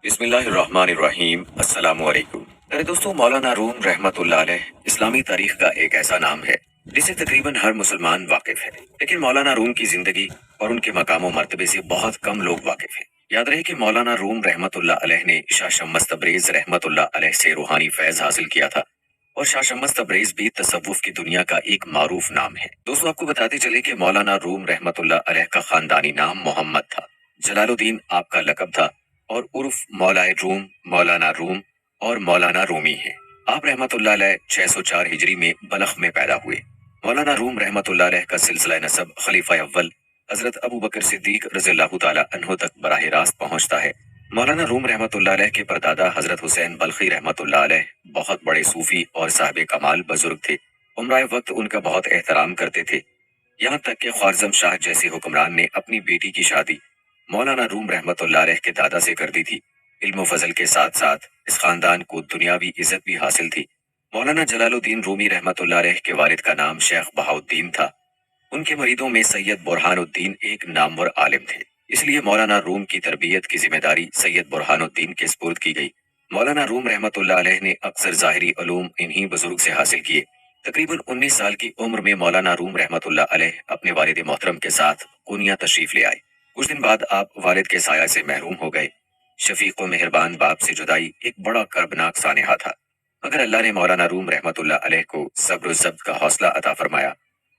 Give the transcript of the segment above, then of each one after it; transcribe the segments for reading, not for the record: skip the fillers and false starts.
बिस्मिल्लाहिर्रहमानिर्रहीम। अस्सलामुअलैकुम। मेरे दोस्तों, मौलाना रूम रहमतुल्लाह अलैह इस्लामी तारीख का एक ऐसा नाम है जिसे तकरीबन हर मुसलमान वाकिफ है, लेकिन मौलाना रूम की जिंदगी और उनके मकाम मर्तबे से बहुत कम लोग वाकिफ हैं। याद रहे कि मौलाना रूम रहमतुल्लाह अलैह ने शाह शम्स तबरेज रहमतुल्लाह अलैह से रूहानी फैज हासिल किया था, और शाह शम्स तबरेज भी तसव्वुफ की दुनिया का एक मारूफ नाम है। दोस्तों, आपको बताते चले कि मौलाना रूम रहमतुल्लाह अलैह का खानदानी नाम मोहम्मद था। जलालुद्दीन आपका लकब था, और उर्फ मौलाए रूम, मौलाना रूम और मौलाना रूमी है। आप रहमतुल्लाह अलैह 604 हिजरी में बलख में पैदा हुए। मौलाना रूम रहमतुल्लाह अलैह का सिलसिला नसब खलीफा अव्वल हजरत अबू बकर सिद्दीक रज़ियल्लाहु ताला अन्हु तक बराह रास्त पहुंचता है। मौलाना रूम रहमतुल्लाह अलैह के परदादा हजरत हुसैन बल्खी रहमतुल्लाह अलैह बहुत बड़े सूफी और साहिब कमाल बुजुर्ग थे। उम्राए वक्त उनका बहुत एहतराम करते थे, यहाँ तक कि ख्वारज़म शाह जैसे हुक्मरान ने अपनी बेटी की शादी मौलाना रूम रहमतुल्लाह अलैह के दादा से कर दी थी। इल्म फजल के साथ साथ इस खानदान को दुनियावी इज्जत भी हासिल थी। मौलाना जलालुद्दीन रूमी रहमतुल्लाह अलैह के वालिद का नाम शेख बहाउद्दीन था। उनके मरीदों में सैयद बुरहानुद्दीन एक नामवर आलिम थे, इसलिए मौलाना रूम की तरबियत की जिम्मेदारी सैयद बुरहानुद्दीन के स्पुर्द की गई। मौलाना रूम रहमतुल्लाह अलैह ने अक्सर ज़ाहिरी उलूम इन्हीं बुजुर्ग से हासिल किए। तकरीबन 19 साल की उम्र में मौलाना रूम रहमतुल्लाह अलैह अपने वालिद मोहतरम के साथ पूनिया तशरीफ ले आए। कुछ दिन बाद आप वालिद के साया से महरूम हो गए। शफीक व मेहरबान बाप से जुदाई एक बड़ा कर्बनाक सानेहा था, मगर अल्लाह ने मौलाना रूम रहमतुल्लाह अलैह को सब्र ज़ब्त का हौसला अता फरमाया।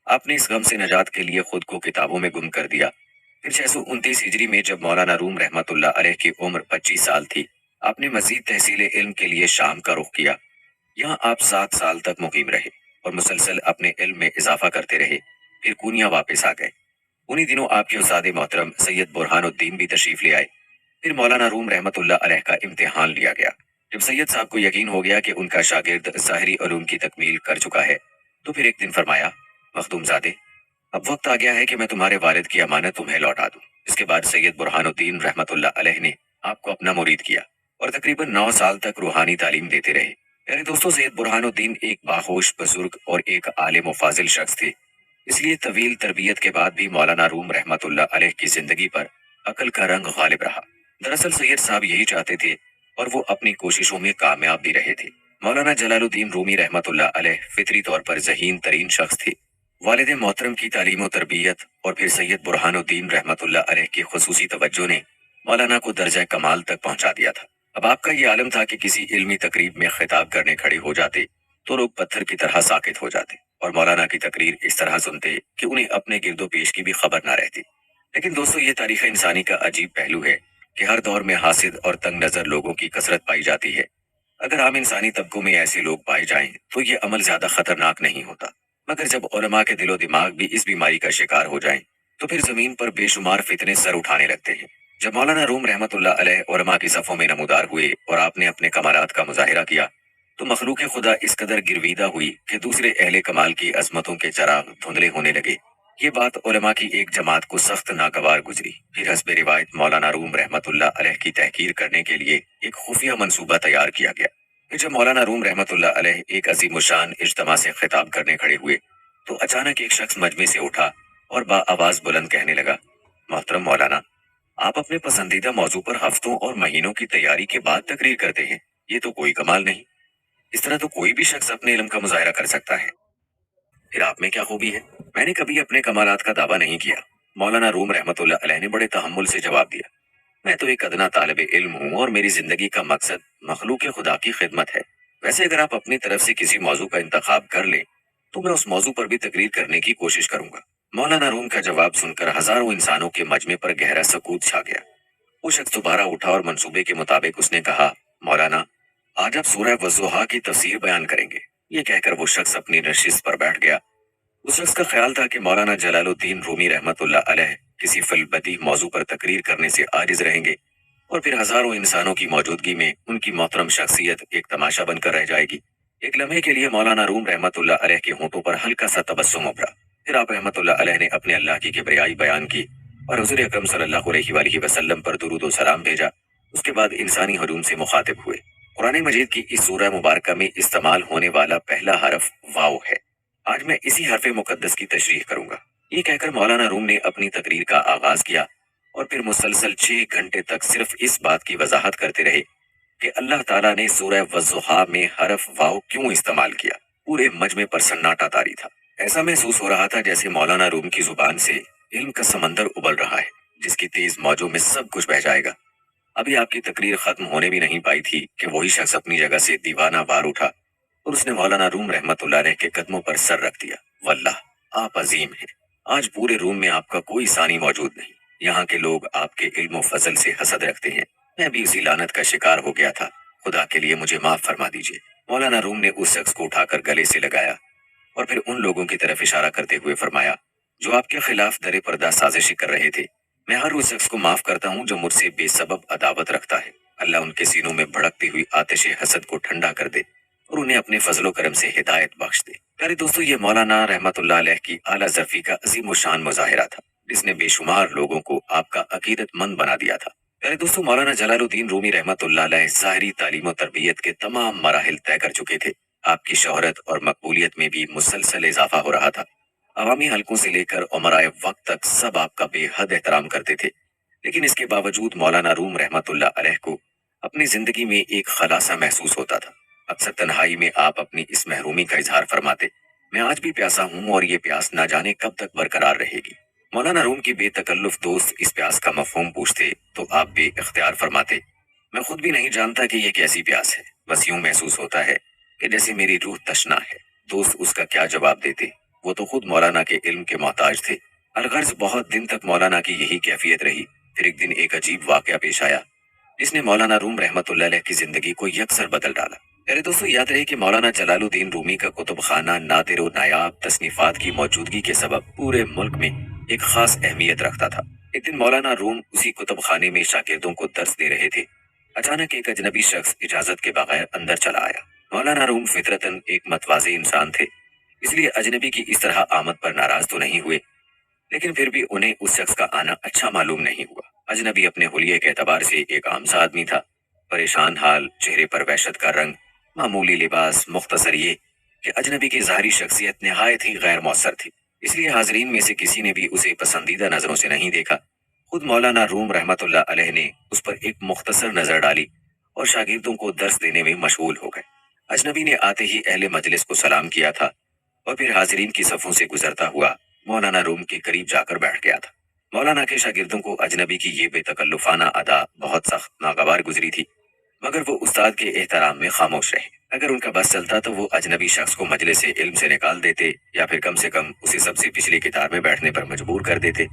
आपने इस गम से नजात के लिए खुद को किताबों में गुम कर दिया। फिर 629 हिजरी में जब मौलाना रूम रहमतुल्लाह अलैह की उम्र 25 साल थी, आपने मजीद तहसील इल्म के लिए शाम का रुख किया। यहाँ आप 7 साल तक मुकीम रहे और मुसलसल अपने इल्म में इजाफा करते रहे। फिर कूनिया वापस आ गए। उन्हीं दिनों आपके उस्ताद मोहतरम सैयद बुरहानुद्दीन भी तशरीफ ले आए। फिर मौलाना रूम रहमतुल्लाह अलैह का इम्तिहान लिया गया। जब सैयद साहब को यकीन हो गया कि उनका शागिर्द ज़ाहिरी उलूम की तकमील कर चुका है, तो फिर एक दिन फरमाया, मखदूमजादे, अब वक्त आ गया है कि मैं तुम्हारे वालिद की अमानत तुम्हें लौटा दूं। इसके बाद सैयद बुरहानुद्दीन रहमतुल्लाह अलैह ने आपको अपना मुरीद किया और तकरीबन 9 साल तक रूहानी तालीम देते रहे। मेरे दोस्तों, सैयद बुरहानुद्दीन एक बाहोश बुजुर्ग और एक आलिम व फाजिल शख्स थे, इसलिए तवील तरबियत के बाद भी मौलाना रूम रहमतुल्लाह अलैह की जिंदगी पर अकल का रंग गालिब रहा। दरअसल सैयद साहब यही चाहते थे, और वो अपनी कोशिशों में कामयाब भी रहे थे। मौलाना जलालुद्दीन रूमी रहमतुल्लाह अलैह फितरी तौर पर ज़हीन तरीन शख्स थे। वालिद मोहतरम की तालीम और तरबियत और फिर सैयद बुरहानुद्दीन रहमतुल्लाह अलैह की खुसूसी तवज्जो ने मौलाना को दर्जा कमाल तक पहुंचा दिया था। अब आपका ये आलम था कि किसी इल्मी तकरीब में खिताब करने खड़े हो जाते तो लोग पत्थर की तरह साकित हो जाते और मौलाना की तकरीर इस तरह सुनते कि उन्हें अपने गिरदो पेश की भी खबर ना रहती। लेकिन दोस्तों, ये तारीख इंसानी का अजीब पहलू है कि हर दौर में हासिद और तंग नजर लोगों की कसरत पाई जाती है। अगर आम इंसानी तबकों में ऐसे लोग पाए जाएं तो ये अमल ज्यादा खतरनाक नहीं होता, मगर जब उलमा के दिलो दिमाग भी इस बीमारी का शिकार हो जाएं तो फिर जमीन पर बेशुमार फितने सर उठाने लगते हैं। जब मौलाना रूम रहमतुल्लाह अलैह उलमा की सफों में नमूदार हुए और आपने अपने कमालात का मुजाहिरा किया, तो मखलूक खुदा इस कदर गिरवीदा हुई कि दूसरे अहले कमाल की अजमतों के चराग धुंधले होने लगे। ये बात उलमा की एक जमात को सख्त नागवार गुजरी। फिर हस्बे रिवायत मौलाना रूम रहमतुल्लाह अलैह की तहकीर करने के लिए एक खुफिया मंसूबा तैयार किया गया। फिर जब मौलाना रूम रहमतुल्लाह अलैह एक अजीमुशान इज्तिमा से खिताब करने खड़े हुए, तो अचानक एक शख्स मजमे से उठा और बाआवाज बुलंद कहने लगा, मोहतरम मौलाना, आप अपने पसंदीदा मौजू पर हफ्तों और महीनों की तैयारी के बाद तकरीर करते हैं। ये तो कोई कमाल नहीं। इस तरह तो कोई भी शख्स अपने इल्म का मुजाहिरा कर सकता है। फिर आप में क्या खूबी है? मैंने कभी अपने कमालात का दावा नहीं किया। मौलाना रूम रहमतुल्लाह अलैह ने बड़े तहम्मुल से जवाब दिया, मैं तो एक अदना तालिब इल्म हूँ और मेरी जिंदगी का मकसद मखलूक खुदा की खिदमत है। वैसे अगर आप अपनी तरफ से किसी मौजू का इंतखाब कर लें तो मैं उस मौजू पर भी तकरीर करने की कोशिश करूंगा। मौलाना रूम का जवाब सुनकर हजारों इंसानों के मजमे पर गहरा सकूत छा गया। वो शख्स दोबारा उठा और मंसूबे के मुताबिक उसने कहा, मौलाना, आज आप सूरह वज़्ज़ुहा की तफसीर बयान करेंगे। ये कहकर वो शख्स अपनी नशिस्त पर बैठ गया। उस शख्स का ख्याल था कि मौलाना जलालुद्दीन रूमी रहमतुल्लाह अलैह किसी फिलबदी मौजू पर तकरीर करने से आजिज रहेंगे और फिर हजारों इंसानों की मौजूदगी में उनकी मोहतरम शख्सियत एक तमाशा बनकर रह जाएगी। एक लम्हे के लिए मौलाना रूम रहमतुल्लाह अलैह के होंठों पर हल्का सा तबस्सुम उभरा। फिर आप रहमतुल्लाह अलैह ने अपने अल्लाह की किबरियाई बयान की और हुज़ूर अकरम सल्लल्लाहु अलैहि वसल्लम पर दुरूद व सलाम भेजा। उसके बाद इंसानी हजूम से मुखातिब हुए। कुरान मजीद की इस सूरह मुबारका में इस्तेमाल होने वाला पहला हरफ वाव है। आज मैं इसी हरफ मुकद्दस की तशरीह करूंगा। ये कहकर मौलाना रूम ने अपनी तकरीर का आगाज किया اور پھر مسلسل 6 گھنٹے تک صرف اس بات کی وضاحت کرتے رہے کہ اللہ تعالیٰ نے سورہ والضحیٰ میں حرف واو کیوں استعمال کیا۔ پورے مجمع پر سناٹا طاری تھا۔ ایسا محسوس ہو رہا تھا جیسے مولانا روم کی زبان سے علم کا سمندر ابل رہا ہے، جس کی تیز موجوں میں سب کچھ بہہ جائے گا۔ ابھی آپ کی تقریر ختم ہونے بھی نہیں پائی تھی کہ وہی شخص اپنی جگہ سے دیوانہ وار اٹھا اور اس نے مولانا روم رحمت اللہ علیہ کے قدموں پر سر رکھ دیا۔ واللہ آپ عظیم ہیں۔ آج پورے روم میں آپ کا کوئی ثانی موجود نہیں۔ یہاں کے لوگ آپ کے علم و فضل سے حسد رکھتے ہیں۔ میں بھی اسی لعنت کا شکار ہو گیا تھا۔ خدا کے لیے مجھے معاف فرما دیجیے۔ مولانا روم نے اس شخص کو اٹھا کر گلے سے لگایا اور پھر ان لوگوں کی طرف اشارہ کرتے ہوئے فرمایا جو آپ کے خلاف در پردہ سازشی کر رہے تھے۔ میں ہر اس شخص کو معاف کرتا ہوں جو مجھ سے بے سبب عداوت رکھتا ہے۔ اللہ ان کے سینوں میں بھڑکتی ہوئی آتش حسد کو ٹھنڈا کر دے اور انہیں اپنے فضل و کرم سے ہدایت بخش دے۔ پیارے دوستو، یہ مولانا رحمت اللہ علیہ کی اعلیٰ ظرفی کا عظیم الشان مظاہرہ تھا جس نے بے شمار لوگوں کو آپ کا عقیدت مند بنا دیا تھا۔ پیارے دوستو، مولانا جلال الدین رومی رحمت اللہ علیہ ظاہری تعلیم و تربیت کے تمام مراحل طے کر چکے تھے۔ آپ کی شہرت اور مقبولیت میں بھی مسلسل اضافہ ہو رہا تھا۔ عوامی حلقوں سے لے کر عمرائے وقت تک سب آپ کا بے حد احترام کرتے تھے، لیکن اس کے باوجود مولانا روم رحمت اللہ علیہ کو اپنی زندگی میں ایک خلاصہ محسوس ہوتا تھا۔ اکثر تنہائی میں آپ اپنی اس محرومی کا اظہار فرماتے، میں آج بھی پیاسا ہوں اور یہ پیاس نہ جانے کب تک برقرار رہے گی۔ مولانا روم کی بے تکلف دوست اس پیاس کا مفہوم پوچھتے تو آپ بے اختیار فرماتے، میں خود بھی نہیں جانتا کہ یہ کیسی پیاس ہے، بس یوں محسوس ہوتا ہے کہ جیسے میری روح تشنا ہے۔ دوست اس کا کیا جواب دیتے؟ وہ تو خود مولانا کے علم کے محتاج تھے۔ الغرض بہت دن تک مولانا کی یہی کیفیت رہی۔ پھر ایک دن ایک عجیب واقعہ پیش آیا جس نے مولانا روم رحمت اللہ علیہ کی زندگی کو یکسر بدل ڈالا۔ میرے دوستو، یاد رہے کہ مولانا جلال الدین رومی کا کتب خانہ نادر و نایاب تصنیفات کی موجودگی کے سبب پورے ملک میں ایک خاص اہمیت رکھتا تھا۔ ایک دن مولانا روم اسی کتب خانے میں شاگردوں کو درس دے رہے تھے۔ اچانک ایک اجنبی شخص اجازت کے بغیر اندر چلا آیا۔ مولانا روم فطرتاً ایک متواضع انسان تھے، اس لیے اجنبی کی اس طرح آمد پر ناراض تو نہیں ہوئے، لیکن پھر بھی انہیں اس شخص کا آنا اچھا معلوم نہیں ہوا۔ اجنبی اپنے حلیے کے اعتبار سے ایک عام سا آدمی تھا، پریشان حال، چہرے پر وحشت کا رنگ، معمولی لباس، مختصر یہ کہ اجنبی کی ظاہری شخصیت نہایت ہی غیر مؤثر تھی، اس لیے حاضرین میں سے کسی نے بھی اسے پسندیدہ نظروں سے نہیں دیکھا۔ خود مولانا روم رحمت اللہ علیہ نے اس پر ایک مختصر نظر ڈالی اور شاگردوں کو درس دینے میں مشغول ہو گئے۔ اجنبی نے آتے ہی اہل مجلس کو سلام کیا تھا اور پھر حاضرین کی صفوں سے گزرتا ہوا مولانا روم کے قریب جا کر بیٹھ گیا تھا۔ مولانا کے شاگردوں کو اجنبی کی یہ بے تکلفانہ ادا بہت سخت ناگوار گزری تھی، مگر وہ استاد کے احترام میں خاموش رہے۔ اگر ان کا بس چلتا تو وہ اجنبی شخص کو مجلس سے علم سے نکال دیتے یا پھر کم سے کم اسے سب سے پچھلی قطار میں بیٹھنے پر مجبور کر دیتے،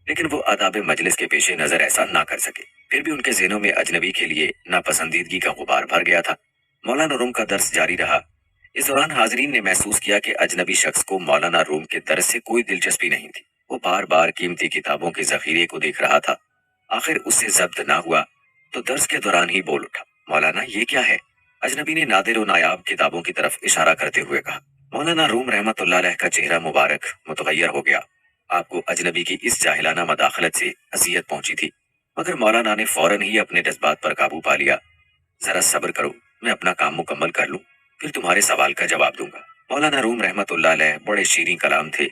لیکن وہ آداب مجلس کے پیش نظر ایسا نہ کر سکے۔ پھر بھی ان کے ذہنوں میں اجنبی کے لیے ناپسندیدگی کا غبار بھر گیا تھا۔ مولانا روم کا درس جاری رہا۔ اس دوران حاضرین نے محسوس کیا کہ اجنبی شخص کو مولانا روم کے درس سے کوئی دلچسپی نہیں تھی۔ وہ بار بار قیمتی کتابوں کے ذخیرے کو دیکھ رہا تھا۔ آخر اس سے ضبط نہ ہوا تو درس کے دوران ہی بول اٹھا، مولانا یہ کیا ہے؟ اجنبی نے نادر و نایاب کتابوں کی طرف اشارہ کرتے ہوئے کہا۔ مولانا روم رحمت اللہ علیہ کا چہرہ مبارک متغیر ہو گیا۔ آپ کو اجنبی کی اس جاہلانہ مداخلت سے اذیت پہنچی تھی، مگر مولانا نے فوراً ہی اپنے جذبات پر قابو پا لیا۔ ذرا صبر کرو، میں اپنا کام مکمل کر لوں، پھر تمہارے سوال کا جواب دوں گا۔ مولانا روم رحمت اللہ علیہ بڑے شیریں کلام تھے،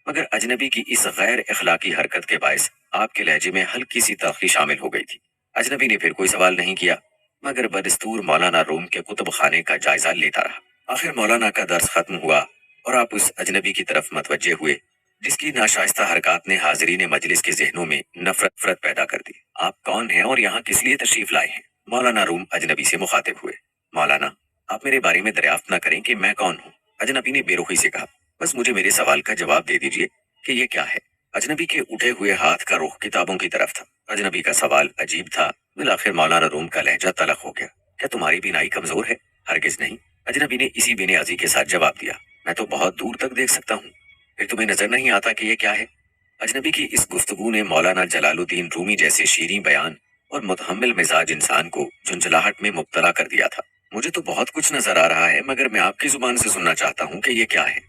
مگر اجنبی کی اس غیر اخلاقی حرکت کے باعث آپ کے لہجے میں ہلکی سی تلخی شامل ہو گئی تھی۔ اجنبی نے پھر کوئی سوال نہیں کیا، مگر بدستور مولانا روم کے کتب خانے کا جائزہ لیتا رہا۔ آخر مولانا کا درس ختم ہوا اور آپ اس اجنبی کی طرف متوجہ ہوئے جس کی ناشائستہ حرکات نے حاضرین مجلس کے ذہنوں میں نفرت پیدا کر دی۔ آپ کون ہیں اور یہاں کس لیے تشریف لائے ہیں؟ مولانا روم اجنبی سے مخاطب ہوئے۔ مولانا، آپ میرے بارے میں دریافت نہ کریں کہ میں کون ہوں، اجنبی نے بے رخی سے کہا، بس مجھے میرے سوال کا جواب دے دیجئے کہ یہ کیا ہے۔ اجنبی کے اٹھے ہوئے ہاتھ کا رخ کتابوں کی طرف تھا۔ اجنبی کا سوال عجیب تھا۔ بالآخر مولانا روم کا لہجہ تلخ ہو گیا۔ کیا تمہاری بینائی کمزور ہے؟ ہرگز نہیں، اجنبی نے اسی بے نیازی کے ساتھ جواب دیا، میں تو بہت دور تک دیکھ سکتا ہوں۔ پھر تمہیں نظر نہیں آتا کہ یہ کیا ہے؟ اجنبی کی اس گفتگو نے مولانا جلال الدین رومی جیسے شیریں بیان اور متحمل مزاج انسان کو جھنجھلاہٹ میں مبتلا کر دیا تھا۔ مجھے تو بہت کچھ نظر آ رہا ہے، مگر میں آپ کی زبان سے سننا چاہتا ہوں کہ یہ کیا ہے۔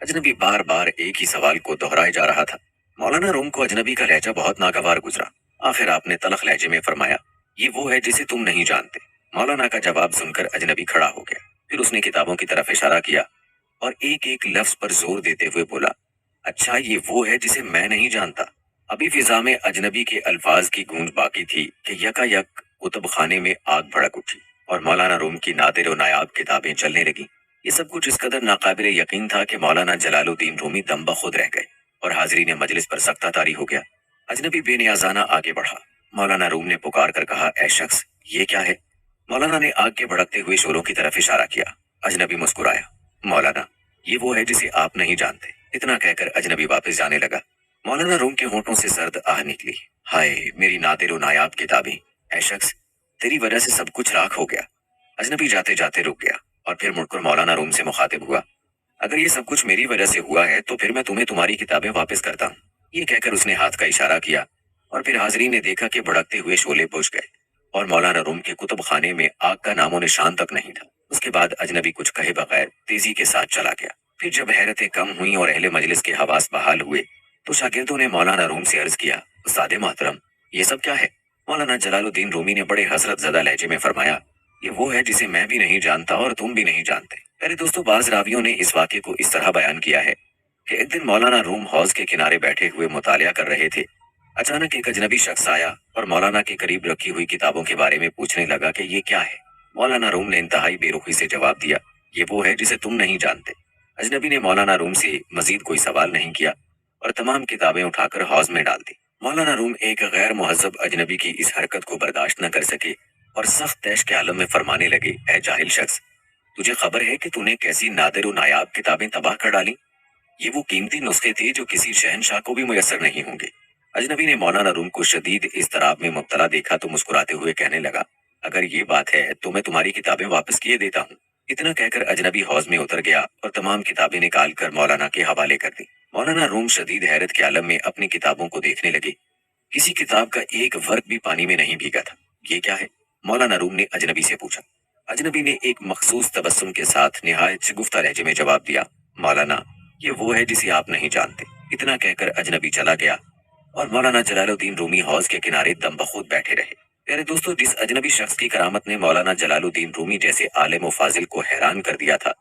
اجنبی بار بار ایک ہی سوال کو دہرائے جا رہا تھا۔ مولانا روم کو اجنبی کا لہجہ بہت ناگوار گزرا۔ آخر آپ نے تلخ لہجے میں فرمایا، یہ وہ ہے جسے تم نہیں جانتے۔ مولانا کا جواب سن کر اجنبی کھڑا ہو گیا، پھر اس نے کتابوں کی طرف اشارہ کیا اور ایک ایک لفظ پر زور دیتے ہوئے بولا، اچھا یہ وہ ہے جسے میں نہیں جانتا۔ ابھی فضا میں اجنبی کے الفاظ کی گونج باقی تھی کہ یکا کتب خانے میں آگ بھڑک اٹھی اور مولانا روم کی نادر و نایاب کتابیں چلنے لگیں۔ یہ سب کچھ اس قدر ناقابل یقین تھا کہ مولانا جلال الدین رومی دم بخود رہ گئے اور حاضرین مجلس پر سختہ طاری ہو گیا۔ اجنبی بے نیازانہ آگے بڑھا۔ مولانا روم نے پکار کر کہا، اے شخص، یہ کیا ہے؟ مولانا نے آگ کے بھڑکتے ہوئے شعلوں کی طرف اشارہ کیا۔ اجنبی مسکرایا۔ مولانا، یہ وہ ہے جسے آپ نہیں جانتے۔ اتنا کہہ کر اجنبی واپس جانے لگا۔ مولانا روم کے ہونٹوں سے سرد آہ نکلی۔ ہائے میری نادر و نایاب کتابیں! اے شخص، تیری وجہ سے سب کچھ راکھ ہو گیا۔ اجنبی جاتے جاتے رک گیا اور پھر مڑ کر مولانا روم سے مخاطب ہوا۔ اگر یہ سب کچھ میری وجہ سے ہوا ہے تو پھر میں تمہیں تمہاری کتابیں واپس کرتا ہوں۔ یہ کہہ کر اس نے ہاتھ کا اشارہ کیا اور پھر حاضرین نے دیکھا کہ بھڑکتے ہوئے شعلے بجھ گئے اور مولانا روم کے کتب خانے میں آگ کا نام و نشان تک نہیں تھا۔ اس کے بعد اجنبی کچھ کہے بغیر تیزی کے ساتھ چلا گیا۔ پھر جب حیرتیں کم ہوئیں اور اہل مجلس کے حواس بحال ہوئے تو شاگردوں نے مولانا روم سے عرض کیا، استاد محترم، یہ سب کیا ہے؟ مولانا جلال الدین رومی نے بڑے حسرت زدہ لہجے میں فرمایا، یہ وہ ہے جسے میں بھی نہیں جانتا اور تم بھی نہیں جانتے۔ میرے دوستوں، بعض راویوں نے اس واقعے کو اس طرح بیان کیا ہے کہ ایک دن مولانا روم حوض کے کنارے بیٹھے ہوئے مطالعہ کر رہے تھے۔ اچانک ایک اجنبی شخص آیا اور مولانا کے قریب رکھی ہوئی کتابوں کے بارے میں پوچھنے لگا کہ یہ کیا ہے؟ مولانا روم نے انتہائی بے رخی سے جواب دیا، یہ وہ ہے جسے تم نہیں جانتے۔ اجنبی نے مولانا روم سے مزید کوئی سوال نہیں کیا اور تمام کتابیں اٹھا کر حوض میں ڈال دی۔ مولانا روم ایک غیر مہذب اجنبی کی اس حرکت کو برداشت نہ کر سکے اور سخت طیش کے عالم میں فرمانے لگے، اے جاہل شخص، تجھے خبر ہے کہ تو نے کیسی نادر و نایاب کتابیں تباہ کر ڈالی؟ یہ وہ قیمتی نسخے تھے جو کسی شہنشاہ کو بھی میسر نہیں ہوں گے۔ اجنبی نے مولانا روم کو شدید اضطراب میں مبتلا دیکھا تو مسکراتے ہوئے کہنے لگا، اگر یہ بات ہے تو میں تمہاری کتابیں واپس کیے دیتا ہوں۔ اتنا کہہ کر اجنبی حوض میں اتر گیا اور تمام کتابیں نکال کر مولانا کے حوالے کر دی۔ مولانا روم شدید حیرت کے عالم میں اپنی کتابوں کو دیکھنے لگے۔ کسی کتاب کا ایک ورق بھی پانی میں نہیں بھیگا تھا۔ یہ کیا ہے؟ مولانا روم نے اجنبی سے پوچھا۔ اجنبی نے ایک مخصوص تبسم کے ساتھ نہایت شگفتہ لہجے میں جواب دیا، مولانا، یہ وہ ہے جسے آپ نہیں جانتے۔ اتنا کہہ کر اجنبی چلا گیا اور مولانا جلال الدین رومی حوض کے کنارے دم بخود بیٹھے رہے۔ میرے دوستو، جس اجنبی شخص کی کرامت نے مولانا جلال الدین رومی جیسے عالم و فاضل کو حیران کر دیا تھا،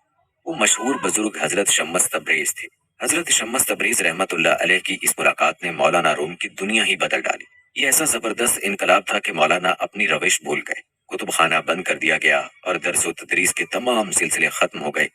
وہ مشہور بزرگ حضرت شمس تبریز تھے۔ حضرت شمس تبریز رحمت اللہ علیہ کی اس ملاقات نے مولانا روم کی دنیا ہی بدل ڈالی۔ یہ ایسا زبردست انقلاب تھا کہ مولانا اپنی روش بھول گئے، کتب خانہ بند کر دیا گیا اور درس و تدریس کے تمام سلسلے ختم ہو گئے۔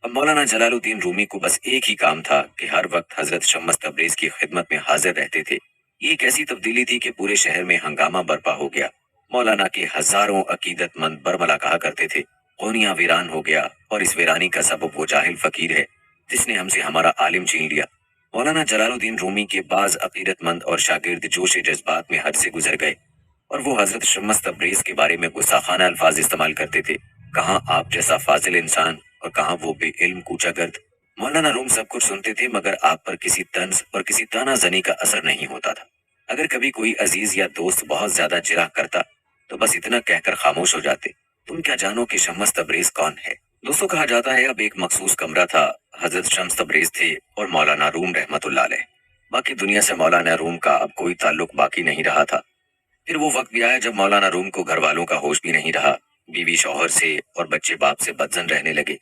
اب مولانا جلال الدین رومی کو بس ایک ہی کام تھا کہ ہر وقت حضرت شمس تبریز کی خدمت میں حاضر رہتے تھے۔ یہ ایک ایسی تبدیلی تھی کہ پورے شہر میں ہنگامہ برپا ہو گیا۔ مولانا کے ہزاروں عقیدت مند برملا کہا کرتے تھے، قونیاں ویران ہو گیا اور اس ویرانی کا سبب وہ جاہل فقیر ہے جس نے ہم سے ہمارا عالم چھین لیا۔ مولانا جلال الدین رومی کے بعض عقیدت مند اور شاگرد جوش جذبات میں حد سے گزر گئے اور وہ حضرت شمس تبریز کے بارے میں گستاخانہ الفاظ استعمال کرتے تھے، کہاں آپ جیسا فاضل انسان اور کہاں وہ بے علم کوچا گرد۔ مولانا روم سب کچھ سنتے تھے مگر آپ پر کسی طنز اور کسی طعنہ زنی کا اثر نہیں ہوتا تھا۔ اگر کبھی کوئی عزیز یا دوست بہت زیادہ جرح کرتا تو بس اتنا کہہ کر خاموش ہو جاتے، تم کیا جانو کہ شمس تبریز کون ہے؟ دوستوں، کہا جاتا ہے اب ایک مخصوص کمرہ تھا، حضرت شمس تبریز تھے اور مولانا روم رحمت اللہ علیہ۔ باقی دنیا سے مولانا روم کا اب کوئی تعلق باقی نہیں رہا تھا۔ پھر وہ وقت بھی آیا جب مولانا روم کو گھر والوں کا ہوش بھی نہیں رہا، بیوی شوہر سے اور بچے باپ سے بدزن رہنے لگے۔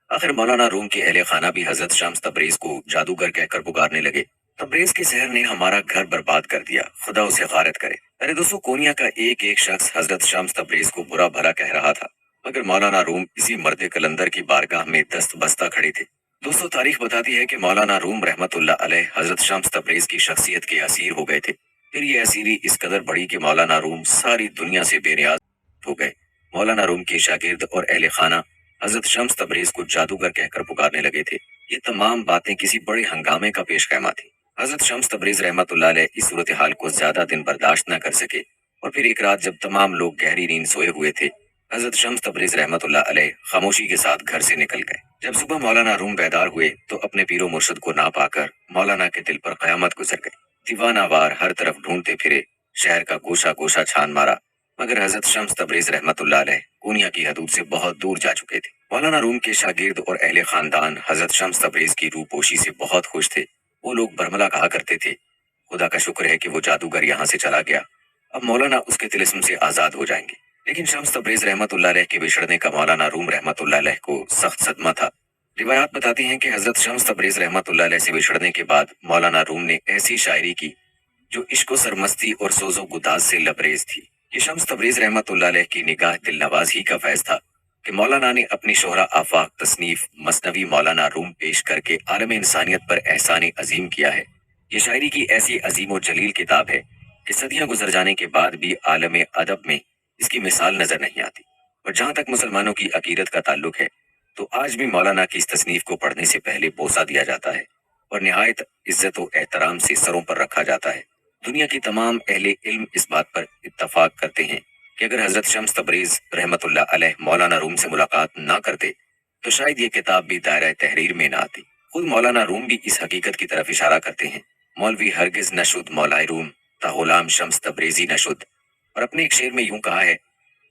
آخر مولانا روم کے اہل خانہ بھی حضرت شمس تبریز کو جادوگر کہہ کر پکارنے لگے، تبریز کے سحر نے ہمارا گھر برباد کر دیا، خدا اسے غارت کرے۔ ارے دوستو، کونیا کا ایک ایک شخص حضرت شمس تبریز کو برا بھلا کہہ رہا تھا مگر مولانا روم اسی مرد کلندر کی بارگاہ میں دست بستہ کھڑے تھے۔ دوستو، تاریخ بتاتی ہے کہ مولانا روم رحمت اللہ علیہ حضرت شمس تبریز کی شخصیت کے اسیر ہو گئے تھے۔ پھر یہ اسیری اس قدر بڑی کہ مولانا روم ساری دنیا سے بے نیاز ہو گئے۔ مولانا روم کے شاگرد اور اہل خانہ حضرت شمس تبریز کو جادوگر کہہ کر پکارنے لگے تھے۔ یہ تمام باتیں کسی بڑے ہنگامے کا پیش خیمہ تھی۔ حضرت شمس تبریز رحمت اللہ علیہ اس صورتحال کو زیادہ دن برداشت نہ کر سکے اور پھر ایک رات جب تمام لوگ گہری نیند سوئے ہوئے تھے، حضرت شمس تبریز رحمت اللہ علیہ خاموشی کے ساتھ گھر سے نکل گئے۔ جب صبح مولانا روم بیدار ہوئے تو اپنے پیر و مرشد کو نہ پا کر مولانا کے دل پر قیامت گزر گئی۔ دیوانہ وار ہر طرف ڈھونڈتے پھرے، شہر کا گوشہ گوشہ چھان مارا مگر حضرت شمس تبریز رحمت اللہ علیہ کونیا کی حدود سے بہت دور جا چکے تھے۔ مولانا روم کے شاگرد اور اہل خاندان حضرت شمس تبریز کی روح پوشی سے بہت خوش تھے۔ وہ لوگ برملا کہا کرتے تھے، خدا کا شکر ہے کہ وہ جادوگر یہاں سے چلا گیا، اب مولانا اس کے طلسم سے آزاد ہو جائیں گے۔ لیکن شمس تبریز رحمت اللہ علیہ کے بچھڑنے کا مولانا روم رحمت اللہ علیہ کو سخت صدمہ تھا۔ روایات بتاتی ہیں کہ حضرت شمس تبریز رحمت اللہ علیہ سے بچھڑنے کے بعد مولانا روم نے ایسی شاعری کی जो इश्क व सरमस्ती और सोजो गुदाज से लबरेज थी। ये शम्स तबरेज रहमतुल्लाह अलैह की निगाह दिल नवाज ही का फैज था कि मौलाना ने अपनी शोहरा आफाक तसनीफ मसनवी मौलाना रूम पेश करके आलम इंसानियत पर एहसान अजीम किया है। ये शायरी की ऐसी अजीम और जलील किताब है कि सदियां गुजर जाने के बाद भी आलम अदब में इसकी मिसाल नजर नहीं आती। और जहां तक मुसलमानों की अकीदत का ताल्लुक है तो आज भी मौलाना की इस तसनीफ को पढ़ने से पहले बोसा दिया जाता है और निहायत इज्जत व एहतराम से सरों पर रखा जाता है। दुनिया की तमाम अहले इल्म इस बात पर इत्तफाक करते हैं कि अगर हजरत शम्स तबरेज रहमतुल्लाह अलैह मौलाना रूम से मुलाकात ना करते तो शायद ये किताब भी दायरा तहरीर में ना आती। खुद मौलाना रूम भी इस हकीकत की तरफ इशारा करते हैं, मौलवी हरगिज नशुद मौलाए रूम ता गुलाम शम्स तबरेजी नशुद। और अपने एक शेर में यूं कहा है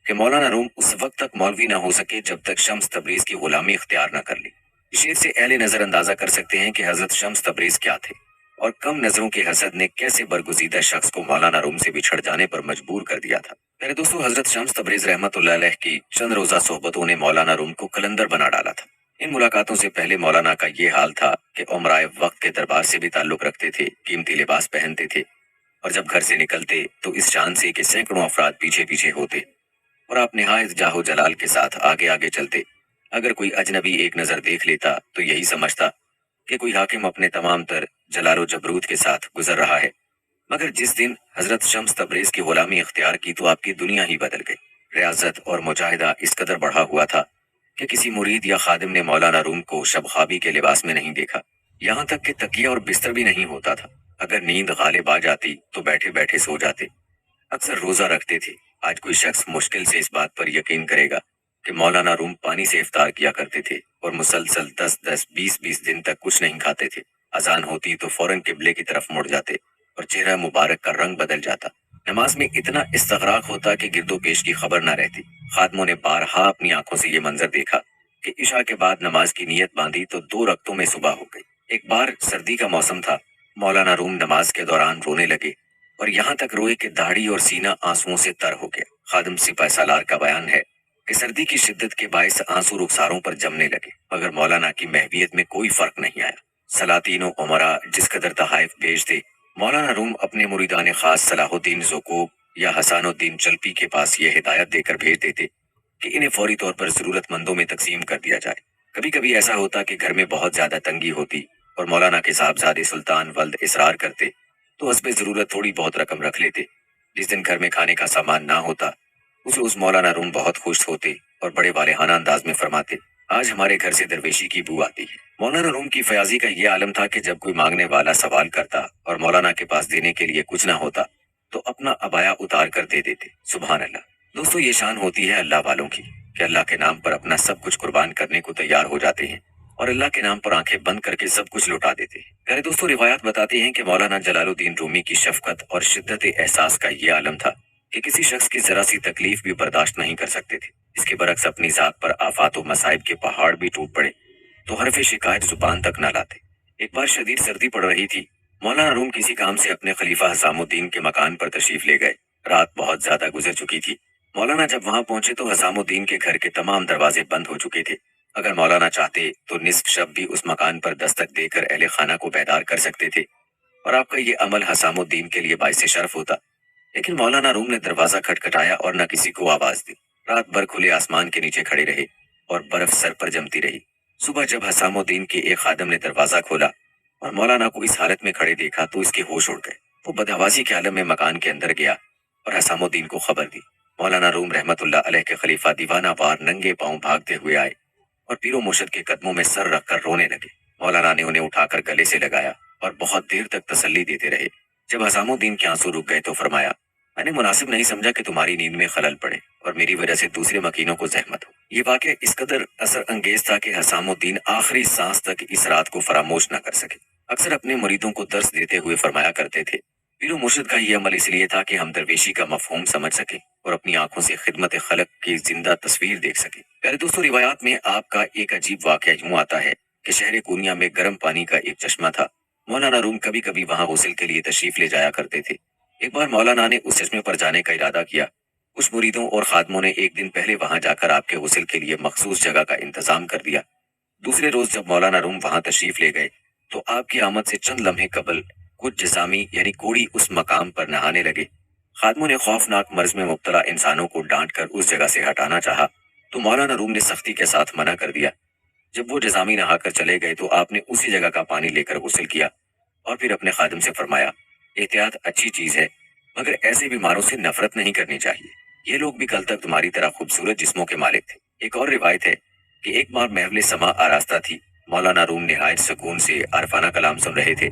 कि मौलाना रूम उस वक्त तक मौलवी ना हो सके जब तक शम्स तबरेज की गुलामी इख्तियार न कर ली। इस शेर से अहले नजर अंदाजा कर सकते हैं कि हजरत शम्स तबरेज क्या थे और कम नजरों के हसद ने कैसे बरगुजीदा शख्स को मौलाना रूम से बिछड़ जाने पर मजबूर कर दिया था। मेरे दोस्तों, हजरत शम्स तबरेज रहमतुल्लाह अलैह की चंद रोजा सोहबतों ने मौलाना रूम को कलंदर बना डाला था। इन मुलाकातों से पहले मौलाना का ये हाल था कि उमराए वक्त के दरबार से भी ताल्लुक रखते थे, कीमती लिबास पहनते थे और जब घर से निकलते तो इस शान से कि सैकड़ों अफराद पीछे पीछे होते और आप निहायत जाहो जलाल के साथ आगे आगे चलते। अगर कोई अजनबी एक नजर देख लेता तो यही समझता कि कोई हाकिम अपने तमाम तर जलालो जबरूत के साथ गुजर रहा है। मगर जिस दिन हजरत शम्स तबरेज की गुलामी इख्तियार की तो आपकी दुनिया ही बदल गई। रियाजत और मुजाहिदा इस कदर बढ़ा हुआ था कि किसी मुरीद या खादिम ने मौलाना रूम को शब ख्वाबी के लिबास में नहीं देखा। यहाँ तक कि तकिया और बिस्तर भी नहीं होता था। अगर नींद गालिब आ जाती तो बैठे बैठे सो जाते। अक्सर रोजा रखते थे। आज कोई शख्स मुश्किल से इस बात पर यकीन करेगा कि मौलाना रूम पानी से इफ्तार किया करते थे और मुसलसल 10-10, 20-20 दिन तक कुछ नहीं खाते थे। अजान होती तो फौरन किबले की तरफ मुड़ जाते और चेहरा मुबारक का रंग बदल जाता। नमाज में इतना इस्तगराक होता कि गिरदो पेश की खबर न रहती। खादमों ने बारहा अपनी आंखों से ये मंजर देखा कि इशा के बाद नमाज की नीयत बांधी तो 2 रक्तों में सुबह हो गई। एक बार सर्दी का मौसम था, मौलाना रूम नमाज के दौरान रोने लगे और यहाँ तक रोए कि दाढ़ी और सीना आंसुओं से तर हो गया। खादिम सिपाही सालार का बयान है कि सर्दी की शिद्दत के बायस आंसू रुखसारों पर जमने लगे मगर मौलाना की महवियत में कोई फर्क नहीं आया। सलातीनो उमरा जिस कदर तहाइफ भेजते, मौलाना रूम अपने मुरीदान खास सलाहुद्दीन ज़ुकूब या हसानुद्दीन चलपी के पास ये हिदायत देकर भेज देते कि इन्हें फौरी तौर पर जरूरतमंदों में तकसीम कर दिया जाए। कभी कभी ऐसा होता कि घर में बहुत ज्यादा तंगी होती और मौलाना के साहबजादे सुल्तान वल्द इसरार करते तो हस्बे जरूरत थोड़ी बहुत रकम रख लेते। जिस दिन घर में खाने का सामान ना होता उस रोज मौलाना रूम बहुत खुश होते और बड़े वालेहाना अंदाज में फरमाते, आज हमारे घर से दरवेशी की बू आती है। मौलाना रूम की फयाजी का ये आलम था कि जब कोई मांगने वाला सवाल करता और मौलाना के पास देने के लिए कुछ ना होता तो अपना अबाया उतार कर दे देते। सुभान अल्लाह। दोस्तों, ये शान होती है अल्लाह वालों की कि अल्लाह के नाम पर अपना सब कुछ कुर्बान करने को तैयार हो जाते हैं और अल्लाह के नाम पर आंखें बंद करके सब कुछ लुटा देते हैं। प्यारे दोस्तों, रिवायात बताती हैं कि मौलाना जलालुद्दीन रूमी की शफकत और शिद्दत एहसास का ये आलम था कि किसी शख्स की जरा सी तकलीफ भी बर्दाश्त नहीं कर सकते थे। इसके बरक्स अपनी जात पर आफात व मसाइब के पहाड़ भी टूट पड़े तो हरफ शिकायत जुबान तक न लाते। एक बार शदीद सर्दी पड़ रही थी। मौलाना रूम किसी काम से अपने खलीफा हसामुद्दीन के मकान पर तशरीफ ले गए। रात बहुत ज्यादा गुजर चुकी थी। मौलाना जब वहां पहुंचे तो हसामुद्दीन के घर के तमाम दरवाजे बंद हो चुके थे। अगर मौलाना चाहते तो निस्फ शब भी उस मकान पर दस्तक देकर अहले खाना को बेदार कर सकते थे और आपका ये अमल हसामुद्दीन के लिए बाइस शर्फ होता। लेकिन मौलाना रूम ने दरवाजा खटखटाया और न किसी को आवाज दी। रात भर खुले आसमान के नीचे खड़े रहे और बर्फ सर पर जमती रही। सुबह जब हसामुद्दीन के एक खादम ने दरवाजा खोला और मौलाना को इस हालत में खड़े देखा तो इसके होश उड़ गए। वो बदहवासी के आलम में मकान के अंदर गया और हसामुद्दीन को खबर दी। मौलाना रूम रहमतुल्लाह अलैह के खलीफा दीवाना वार नंगे पांव भागते हुए आए और पीरो मुर्शद के कदमों में सर रखकर रोने लगे। मौलाना ने उन्हें उठाकर गले से लगाया और बहुत देर तक तसल्ली देते रहे। जब हसामुद्दीन के आंसू रुक गए तो फरमाया, मैंने मुनासिब नहीं समझा कि तुम्हारी नींद में खलल पड़े और मेरी वजह से दूसरे मकीनों को जहमत हो। ये वाकया इस कदर असर अंगेज था कि हसामुद्दीन आखिरी सांस तक इस रात को फरामोश न कर सके। अक्सर अपने मुरीदों को दर्स देते हुए फरमाया करते थे, पीरो मुर्शिद का यह अमल इसलिए था कि हम दरवेशी का मफहूम समझ सके और अपनी आंखों से खिदमत खलक की जिंदा तस्वीर देख सके। प्यारे दोस्तों, रिवायात में आपका एक अजीब वाकया यूं आता है कि शहर कुनिया में गर्म पानी का एक चश्मा था। मौलाना रूम कभी कभी वहां गुस्ल के लिए तशरीफ ले जाया करते थे। एक बार मौलाना ने उस चश्मे पर जाने का इरादा किया। कुछ मुरीदों और खादमों ने एक दिन पहले वहां जाकर आपके गुस्ल के लिए मखसूस जगह का इंतजाम कर दिया। दूसरे रोज जब मौलाना रूम वहां तशरीफ ले गए तो आपकी आमद से चंद लम्हे कबल कुछ जिस्मानी यानी कोड़ी उस मकाम पर नहाने लगे। खादमों ने खौफनाक मर्ज में मुब्तला इंसानों को डांट कर उस जगह से हटाना चाहा, तो मौलाना रूम ने सख्ती के साथ मना कर दिया। जब वो जिस्मानी नहाकर चले गए तो आपने उसी जगह का पानी लेकर गुस्ल किया और फिर अपने खादिम से फरमाया, एहतियात अच्छी चीज है, मगर ऐसे बीमारों से नफरत नहीं करनी चाहिए। ये लोग भी कल तक तुम्हारी तरह खूबसूरत जिस्मों के मालिक थे। एक और रिवायत है कि एक बार महफिल समा आरास्ता थी। मौलाना रूम निहायत सुकून से अरफाना कलाम सुन रहे थे,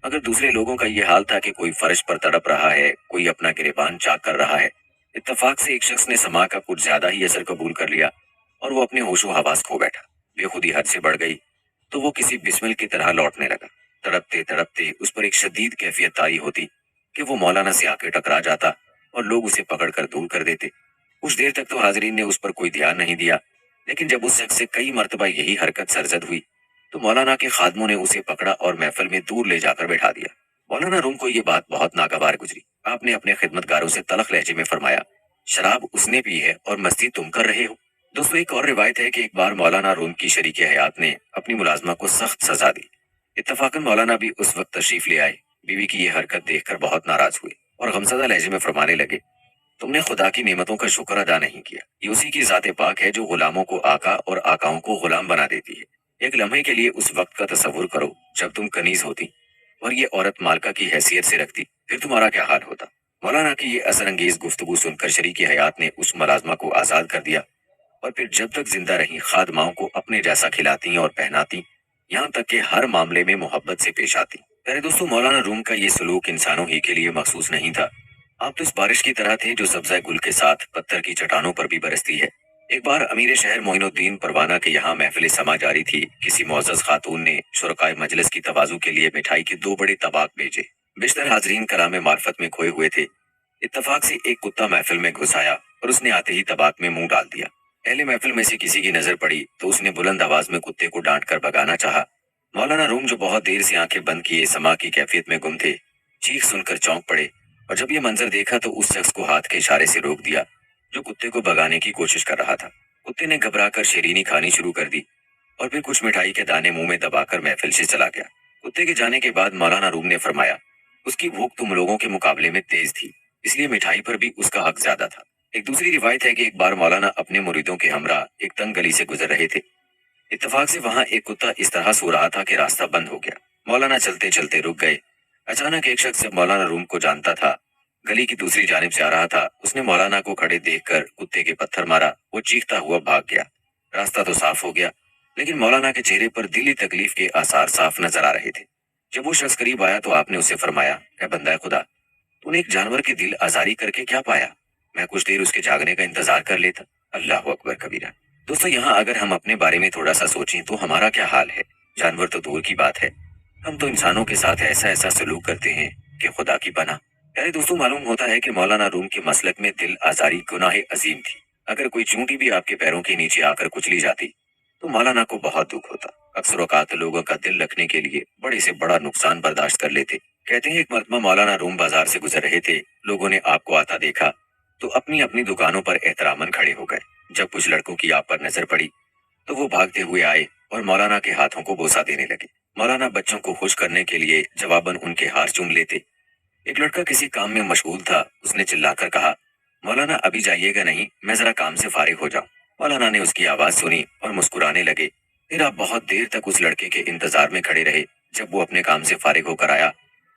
मगर दूसरे लोगों का ये हाल था कि कोई फर्श पर तड़प रहा है, कोई अपना गिरेबान चाक कर रहा है। इत्तेफाक से एक शख्स ने समा का कुछ ज्यादा ही असर कबूल कर लिया और वो अपने होशो हवास खो बैठा। बेखुदी हद से बढ़ गई तो वो किसी बिस्मिल की तरह लौटने लगा। तड़पते तड़पते उस पर एक शदीद कैफियत तारी होती कि वो मौलाना से आके टकरा जाता और लोग उसे पकड़कर दूर कर देते। कुछ देर तक तो हाजरीन ने उस पर कोई ध्यान नहीं दिया, लेकिन जब उस शख्स से कई मर्तबा यही हरकत सरजद हुई तो मौलाना के खादमों ने उसे पकड़ा और महफिल में दूर ले जाकर बैठा दिया। मौलाना रूम को ये बात बहुत नागवार गुजरी। आपने अपने खिदमतगारों से तलख लहजे में फरमाया, शराब उसने पी है और मस्ती तुम कर रहे हो। दोस्तों, एक और रिवायत है कि एक बार मौलाना रूम की शरीक हयात ने अपनी मुलाजमा को सख्त सजा दी। इत्तफाकन मौलाना भी उस वक्त तशरीफ ले आए। बीवी की ये हरकत देखकर बहुत नाराज हुए और गमजदा लहजे में फरमाने लगे, तुमने खुदा की नेमतों का शुक्र अदा नहीं किया। ये उसी की जाते पाक है जो गुलामों को आका और आकाओं को गुलाम बना देती है। एक लम्हे के लिए उस वक्त का तसव्वुर करो जब तुम कनीज होती और ये औरत मालका की हैसियत से रखती, फिर तुम्हारा क्या हाल होता। मौलाना की ये असर अंगेज गुफ्तगू सुनकर शरीकी हयात ने उस मुलाजमा को आजाद कर दिया और फिर जब तक जिंदा रही खादमाओं को अपने जैसा खिलाती और पहनाती, यहाँ तक कि हर मामले में मोहब्बत से पेश आती। प्यारे दोस्तों, मौलाना रूम का ये सलूक इंसानों ही के लिए मखसूस नहीं था। आप तो इस बारिश की तरह थे जो सब्जा गुल के साथ पत्थर की चट्टानों पर भी बरसती है। एक बार अमीर शहर मोइनुद्दीन परवाना के यहाँ महफिल समा जारी थी। किसी मोअज़्ज़ज़ खातून ने शुरकाए मजलिस की तवाज़ु के लिए मिठाई के 2 बड़े तबाक भेजे। बेशतर हाजरीन कलाम मार्फत में खोए हुए थे। इत्तफाक से एक कुत्ता महफिल में घुस आया और उसने आते ही तबाक में मुंह डाल दिया। अहले महफिल में से किसी की नजर पड़ी तो उसने बुलंद आवाज में कुत्ते को डांट कर भगाना चाहा। मौलाना रूम जो बहुत देर से आंखें बंद किए समा की कैफियत में गुम थे, चीख सुनकर चौंक पड़े और जब ये मंजर देखा तो उस शख्स को हाथ के इशारे से रोक दिया जो कुत्ते को भगाने की कोशिश कर रहा था। कुत्ते ने घबराकर शेरीनी खानी शुरू कर दी और फिर कुछ मिठाई के दाने मुंह में दबाकर महफिल से चला गया। कुत्ते के जाने के बाद मौलाना रूम ने फरमाया, उसकी भूख तुम लोगों के मुकाबले में तेज थी, इसलिए मिठाई पर भी उसका हक ज्यादा था। एक दूसरी रिवायत है कि एक बार मौलाना अपने मुरीदों के हमरा एक तंग गली से गुजर रहे थे। इत्तेफाक से वहां एक कुत्ता इस तरह सो रहा था कि रास्ता बंद हो गया। मौलाना चलते चलते रुक गए। अचानक एक शख्स जब मौलाना रूम को जानता था, गली की दूसरी जानिब से आ रहा था, उसने मौलाना को खड़े देखकर कुत्ते के पत्थर मारा। वो चीखता हुआ भाग गया। रास्ता तो साफ हो गया, लेकिन मौलाना के चेहरे पर दिली तकलीफ के आसार साफ नजर आ रहे थे। जब वो शख्स करीब आया तो आपने उसे फरमाया, ऐ बंदा खुदा, तूने एक जानवर की दिल आजारी करके क्या पाया? मैं कुछ देर उसके जागने का इंतजार कर लेता। अल्लाह अकबर कबीरा। दोस्तों, यहाँ अगर हम अपने बारे में थोड़ा सा सोचें तो हमारा क्या हाल है। जानवर तो दूर की बात है, हम तो इंसानों के साथ ऐसा ऐसा सलूक करते हैं कि खुदा की पनाह। यानी दोस्तों, मालूम होता है कि मौलाना रूम के मसलक में दिल आजारी गुनाह अजीम थी। अगर कोई चूंटी भी आपके पैरों के नीचे आकर कुचली जाती तो मौलाना को बहुत दुख होता। अक्सर औकात लोगों का दिल रखने के लिए बड़े से बड़ा नुकसान बर्दाश्त कर लेते। कहते हैं एक मरतबा मौलाना रूम बाजार से गुजर रहे थे। लोगों ने आपको आता देखा तो अपनी अपनी दुकानों पर एहतरामन खड़े हो गए। जब कुछ लड़कों की आप पर नजर पड़ी तो वो भागते हुए आए और मौलाना के हाथों को बोसा देने लगे। मौलाना बच्चों को खुश करने के लिए जवाबन उनके हाथ चूम लेते। एक लड़का किसी काम में मशगूल था, उसने चिल्लाकर कहा, मौलाना अभी जाइएगा नहीं, मैं जरा काम से फारिग हो जाऊं। मौलाना ने उसकी आवाज सुनी और मुस्कुराने लगे। फिर आप बहुत देर तक उस लड़के के इंतजार में खड़े रहे। जब वो अपने काम से फारिग होकर आया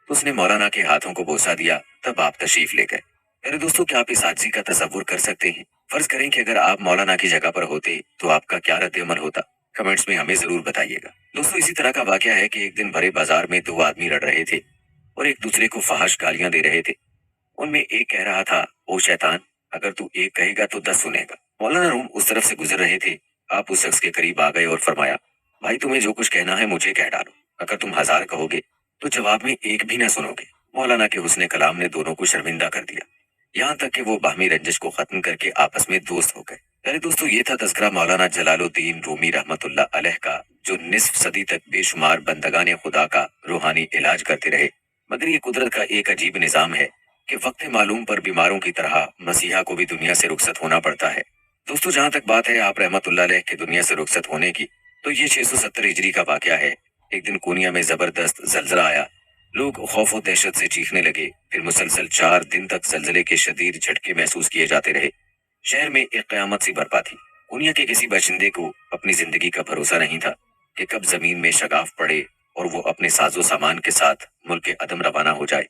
तो उसने मौलाना के हाथों को बोसा दिया। तब आप तशरीफ ले गए। अरे दोस्तों, क्या आप इस आजिज़ी का तसव्वुर कर सकते हैं? फर्ज करें कि अगर आप मौलाना की जगह पर होते तो आपका क्या रद्द-ए-अमल होता? कमेंट्स में हमें जरूर बताइएगा। दोस्तों, इसी तरह का वाकया है कि एक दिन भरे बाजार में 2 आदमी लड़ रहे थे और एक दूसरे को फहाश गालियां दे रहे थे। उनमें एक कह रहा था, ओ शैतान, अगर तू एक कहेगा तो 10 सुनेगा। मौलाना रूम उस तरफ से गुजर रहे थे। आप उस शख्स के करीब आ गए और फरमाया, भाई तुम्हें जो कुछ कहना है मुझे कह डालो। अगर तुम 1000 कहोगे तो जवाब में एक भी ना सुनोगे। मौलाना के हुस्ने कलाम ने दोनों को शर्मिंदा कर दिया, यहाँ तक कि वो बाहमी रंजिश को खत्म करके आपस में दोस्त हो गए। अरे दोस्तों, ये था तज़किरा मौलाना जलालुद्दीन रूमी रहमतुल्लाह अलैह का, जो निस्फ सदी तक बेशुमार बंदगाने खुदा का रूहानी इलाज करते रहे। मगर ये कुदरत का एक अजीब निजाम है कि वक्त मालूम पर बीमारों की तरह मसीहा को भी दुनिया से रुखसत होना पड़ता है। दोस्तों, जहाँ तक बात है आप रहमतुल्लाह अलैह के दुनिया से रुखसत होने की, तो ये 670 हिजरी का वाकया है। एक दिन कोनिया में जबरदस्त जलजला आया लोग खौफ और दहशत से चीखने लगे। फिर मुसलसल 4 दिन तक जलजले के शदीद झटके महसूस किए जाते रहे। शहर में एक कयामत सी बरपा थी। दुनिया के किसी बाशिंदे को अपनी जिंदगी का भरोसा नहीं था कि कब जमीन में शगाफ पड़े और वो अपने साजो सामान के साथ मुल्क के अदम रवाना हो जाए।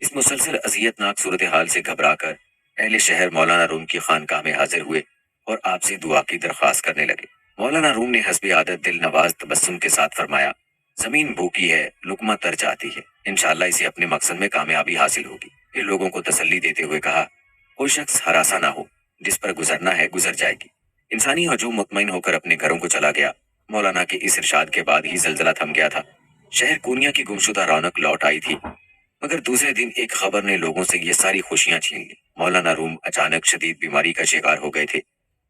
इस मुसलसल अजियतनाक सूरत हाल से घबराकर अहले शहर मौलाना रूम की खानकाह में हाजिर हुए और आपसे दुआ की दरख्वास्त करने लगे। मौलाना रूम ने हस्बे आदत दिल नवाज तबस्सुम के साथ फरमाया, जमीन भूखी है, लुकमा तर चाहती है, इंशाअल्लाह इसे अपने मकसद में कामयाबी हासिल होगी। फिर लोगों को तसल्ली देते हुए कहा, कोई शख्स हरासा ना हो, जिस पर गुजरना है गुजर जाएगी। इंसानी हजूम मुतमईन होकर अपने घरों को चला गया। मौलाना के इस इरशाद के बाद ही जलजला थम गया था। शहर कोनिया की गुमशुदा रौनक लौट आई थी। मगर दूसरे दिन एक खबर ने लोगों से ये सारी खुशियां छीन ली। मौलाना रूम अचानक शदीद बीमारी का शिकार हो गए थे।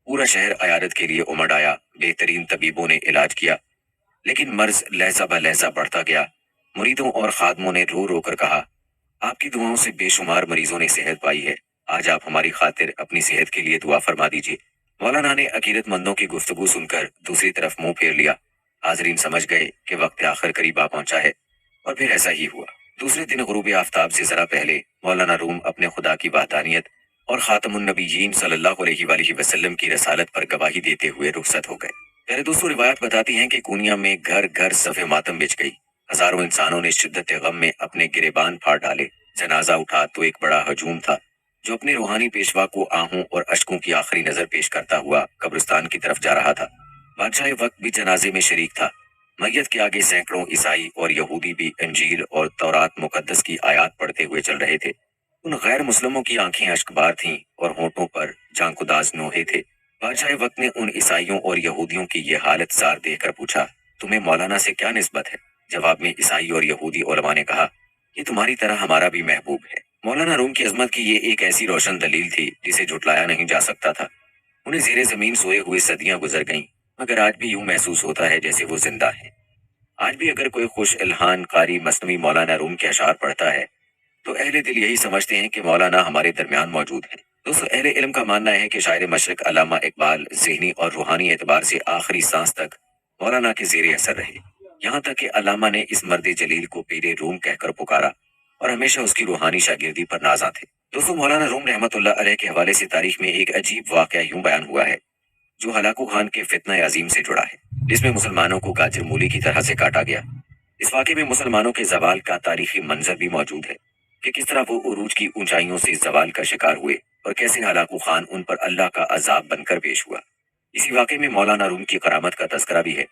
पूरा शहर अयादत के लिए उमड़ आया। बेहतरीन तबीबों ने इलाज किया, लेकिन मर्ज लहजा ब लहजा बढ़ता गया। मुरीदों और खादमों ने रो रो कर कहा, आपकी दुआओं से बेशुमार मरीजों ने सेहत पाई है। आज आप हमारी खातिर अपनी सेहत के लिए दुआ फरमा दीजिए। मौलाना ने अकीदतमंदों की गुफ्तगू सुनकर दूसरी तरफ मुंह फेर लिया। हाजरीन समझ गए कि वक्त आखिर करीब आ पहुंचा है, और फिर ऐसा ही हुआ। दूसरे दिन गुरूब आफ्ताब से जरा पहले मौलाना रूम अपने खुदा की वहदानियत और खातमुन नबीयीन सल्लल्लाहु अलैहि वसल्लम की रसालत पर गवाही देते हुए रुखसत हो गए। प्यारे दोस्तों, रिवायत बताती हैं कि कोनिया में घर घर सफ़े मातम बिछ गई। हजारों इंसानों ने शिद्दत गम में अपने गिरेबान फाड़ डाले। जनाजा उठा तो एक बड़ा हजूम था, जो अपने रूहानी पेशवा को आहों और अश्कों की आखिरी नजर पेश करता हुआ कब्रिस्तान की तरफ जा रहा था। बादशाह वक्त भी जनाजे में शरीक था। मैयत के आगे सैकड़ों ईसाई और यहूदी भी इंजील और तौरात मुकद्दस की आयात पढ़ते हुए चल रहे थे। उन गैर मुस्लिमों की आंखें अश्कबार थीं और होठों पर जांकुदाज नोहे थे। बादशाह वक्त ने उन ईसाइयों और यहूदियों की ये हालत जार देखकर पूछा, तुम्हें मौलाना से क्या निस्बत है? जवाब में ईसाई और यहूदी उलमा ने कहा, ये तुम्हारी तरह हमारा भी महबूब है। मौलाना रूम की अजमत की ये एक ऐसी रोशन दलील थी जिसे झुटलाया नहीं जा सकता था। उन्हें जेरे जमीन सोए हुए सदियां गुजर गईं, मगर आज भी यूं महसूस होता है जैसे वो जिंदा है। आज भी अगर कोई खुश इल्हान कारी मसनवी मौलाना रूम के अशार पढ़ता है, तो अहले दिल यही समझते हैं कि मौलाना हमारे दरमियान मौजूद है। दोस्तों, अहले इल्म का मानना है कि शायर मशरक अल्लामा इकबाल ज़हनी और रूहानी एतबार से आखिरी सांस तक मौलाना के ज़ेरे असर रहे। यहाँ तक कि अल्लामा ने इस मर्द जलील को पीरे रूम कहकर पुकारा और हमेशा उसकी रूहानी शागिर्दी पर नाजा थे। दोस्तों, मौलाना रूम रहमतुल्लाह अलैह के हवाले से तारीख में एक अजीब वाक़या यूं बयान हुआ है, जो हलाकू खान के फितना अजीम से जुड़ा है, जिसमें मुसलमानों को गाजर मूली की तरह से काटा गया। इस वाक़े में मुसलमानों के जवाल का तारीखी मंजर भी मौजूद है कि किस तरह वो उरूज की ऊंचाइयों से जवाल का शिकार हुए और कैसे हलाकू खान उन पर अल्लाह का अजाब बनकर पेश हुआ। इसी वाक़े में मौलाना रूम की करामत का तस्करा भी है,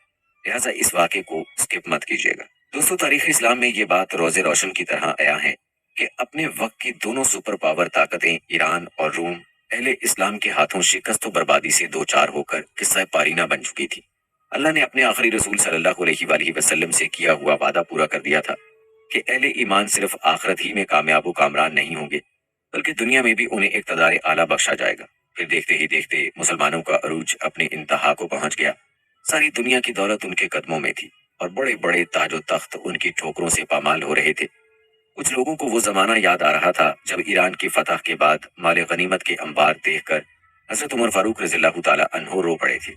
लिहाजा इस वाक़े को स्किप मत कीजिएगा। दोस्तों, तारीख इस्लाम में ये बात रोज़े रोशन की तरह आया है कि अपने वक्त की दोनों सुपर पावर ताकतें ईरान और रूम अहले इस्लाम के हाथों शिकस्त और बर्बादी से दो चार होकर किस्सा पारीना बन चुकी थी। अल्लाह ने अपने आखिरी रसूल सल्लल्लाहु अलैहि वसल्लम से किया हुआ वादा पूरा कर दिया था कि अहले ईमान सिर्फ आखिरत ही में कामयाब कामरान नहीं होंगे, बल्कि दुनिया में भी उन्हें इक़्तिदार आला बख्शा जाएगा। फिर देखते ही देखते मुसलमानों का अरूज अपने इंतहा को पहुंच गया। सारी दुनिया की दौलत उनके कदमों में थी और बड़े बड़े ताजो तख्त उनकी ठोकरों से पामाल हो रहे थे। कुछ लोगों को वो जमाना याद आ रहा था जब ईरान की फतह के बाद माले गनीमत के अंबार देखकर हजरत उमर फारूक रज़ियल्लाहु ताला अन्हो रो पड़े थे,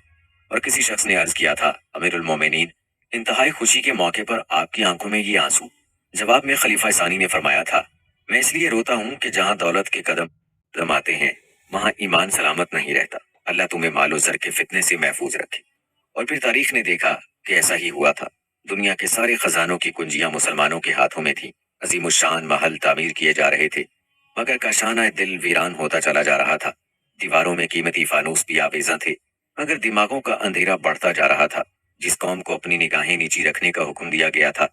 और किसी शख्स ने अर्ज किया था, अमीरुल मोमिनीन, इंतहाई खुशी के मौके पर आपकी आंखों में ये आंसू? जवाब में खलीफा सानी ने फरमाया था, मैं इसलिए रोता हूँ कि जहाँ दौलत के कदम कदम आते हैं वहाँ ईमान सलामत नहीं रहता। अल्लाह तुम्हें मालो जर के फितने से महफूज रखे। और फिर तारीख ने देखा कि ऐसा ही हुआ था। दुनिया के सारे खजानों की कुंजियां मुसलमानों के हाथों में थी। अजीमुशान महल तामीर किए जा रहे थे, मगर काशाना दिल वीरान होता चला जा रहा था। दीवारों में कीमती फानूस भी आवेजा थे, मगर दिमागों का अंधेरा बढ़ता जा रहा था। जिस कौम को अपनी निगाहें नीची रखने का हुक्म दिया गया था,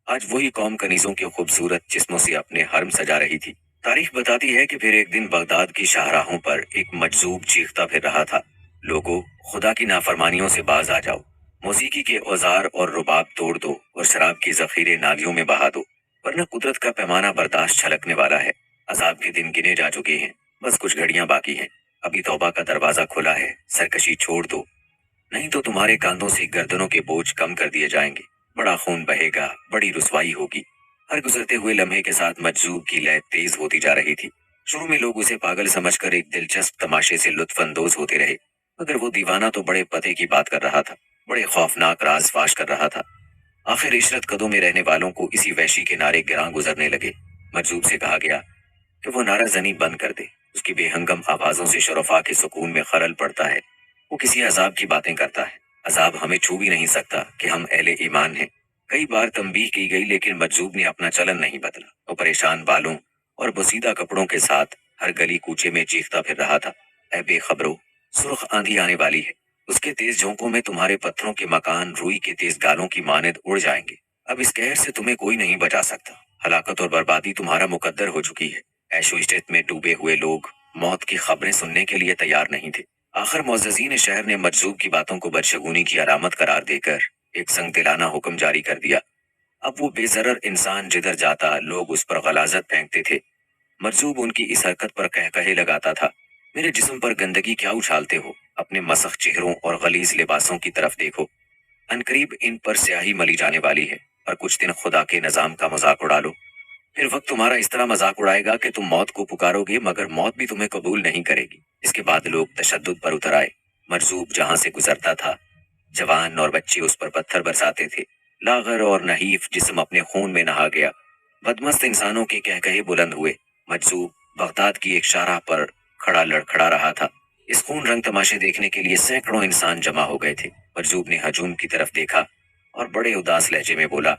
आज वही कौम कनीजों के खूबसूरत जिस्मों से अपने हरम सजा रही थी। तारीख बताती है कि फिर एक दिन बगदाद की शाहराहों पर एक मजजूब चीखता फिर रहा था, लोगों, खुदा की नाफरमानियों से बाज आ जाओ, मौसीकी के औजार और रुबाब तोड़ दो और शराब के जखीरे नालियों में बहा दो, वरना कुदरत का पैमाना बर्दाश्त छलकने वाला है। अजाब के दिन गिने जा चुके हैं, बस कुछ घड़ियां बाकी हैं। अभी तौबा का दरवाजा खुला है, सरकशी छोड़ दो, नहीं तो तुम्हारे कांधों से गर्दनों के बोझ कम कर दिए जाएंगे। बड़ा खून बहेगा, बड़ी रुसवाई होगी। हर गुजरते हुए लम्हे के साथ मजजूब की लय तेज होती जा रही थी। शुरू में लोग उसे पागल समझकर एक दिलचस्प तमाशे से लुत्फ अंदोज होते रहे, मगर वो दीवाना तो बड़े पते की बात कर रहा था, बड़े खौफनाक राज फाश कर रहा था। आखिर इशरत कदों में रहने वालों को इसी वहशी के नारे गिरां गुजरने लगे। मजजूब से कहा गया कि वो नाराजनी बंद कर दे। उसकी बेहंगम आवाजों से शुरफा के सुकून में खलल पड़ता है। वो किसी अजाब की बातें करता है। अजाब हमें छू भी नहीं सकता कि हम अहले ईमान हैं। कई बार तंबीह की गई, लेकिन मजजूब ने अपना चलन नहीं बदला। वो परेशान बालों और बोसीदा कपड़ों के साथ हर गली कूचे में चीखता फिर रहा था, ऐ बेखबरो, सुर्ख आंधी आने वाली है। उसके तेज झोंकों में तुम्हारे पत्थरों के मकान रुई के तेज गालों की मानद उड़ जाएंगे। अब इस कहर से तुम्हें कोई नहीं बचा सकता। हलाकत और बर्बादी तुम्हारा मुकद्दर हो चुकी है। ऐशो इश्तेत में डूबे हुए लोग मौत की खबरें सुनने के लिए तैयार नहीं थे। आखिर मुअज़्ज़िज़ीन शहर ने मजजूब की बातों को बदशगुनी की अलामत करार देकर एक संग दिलाना हुक्म जारी कर दिया। अब वो बेजरर इंसान जिधर जाता लोग उस पर गलाजत फेंकते थे। मजजूब उनकी इस हरकत पर कहकहे लगाता था, मेरे जिस्म पर गंदगी क्या उछालते हो? अपने मसख चेहरों और गलीज लिबासों की तरफ देखो। अनकरीब इन पर स्याही मली जाने वाली है और कुछ दिन खुदा के निजाम का मजाक उड़ा लो। फिर वक्त तुम्हारा इस तरह मजाक उड़ाएगा कि तुम मौत को पुकारोगे मगर मौत भी तुम्हें कबूल नहीं करेगी। इसके बाद लोग तशद्दुद पर उतर आए। मरजूब जहां से गुजरता था, जवान और बच्चे उस पर पत्थर बरसाते थे। लागर और नहीफ जिस्म अपने खून में नहा गया। बदमस्त इंसानों के कहकहे बुलंद हुए। मजजूब बगदाद की एक शाहराह पर खड़ा लड़खड़ा रहा था। इस खून रंग तमाशे देखने के लिए सैकड़ों इंसान जमा हो गए थे। मजजूब ने हजूम की तरफ देखा और बड़े उदास लहजे में बोला,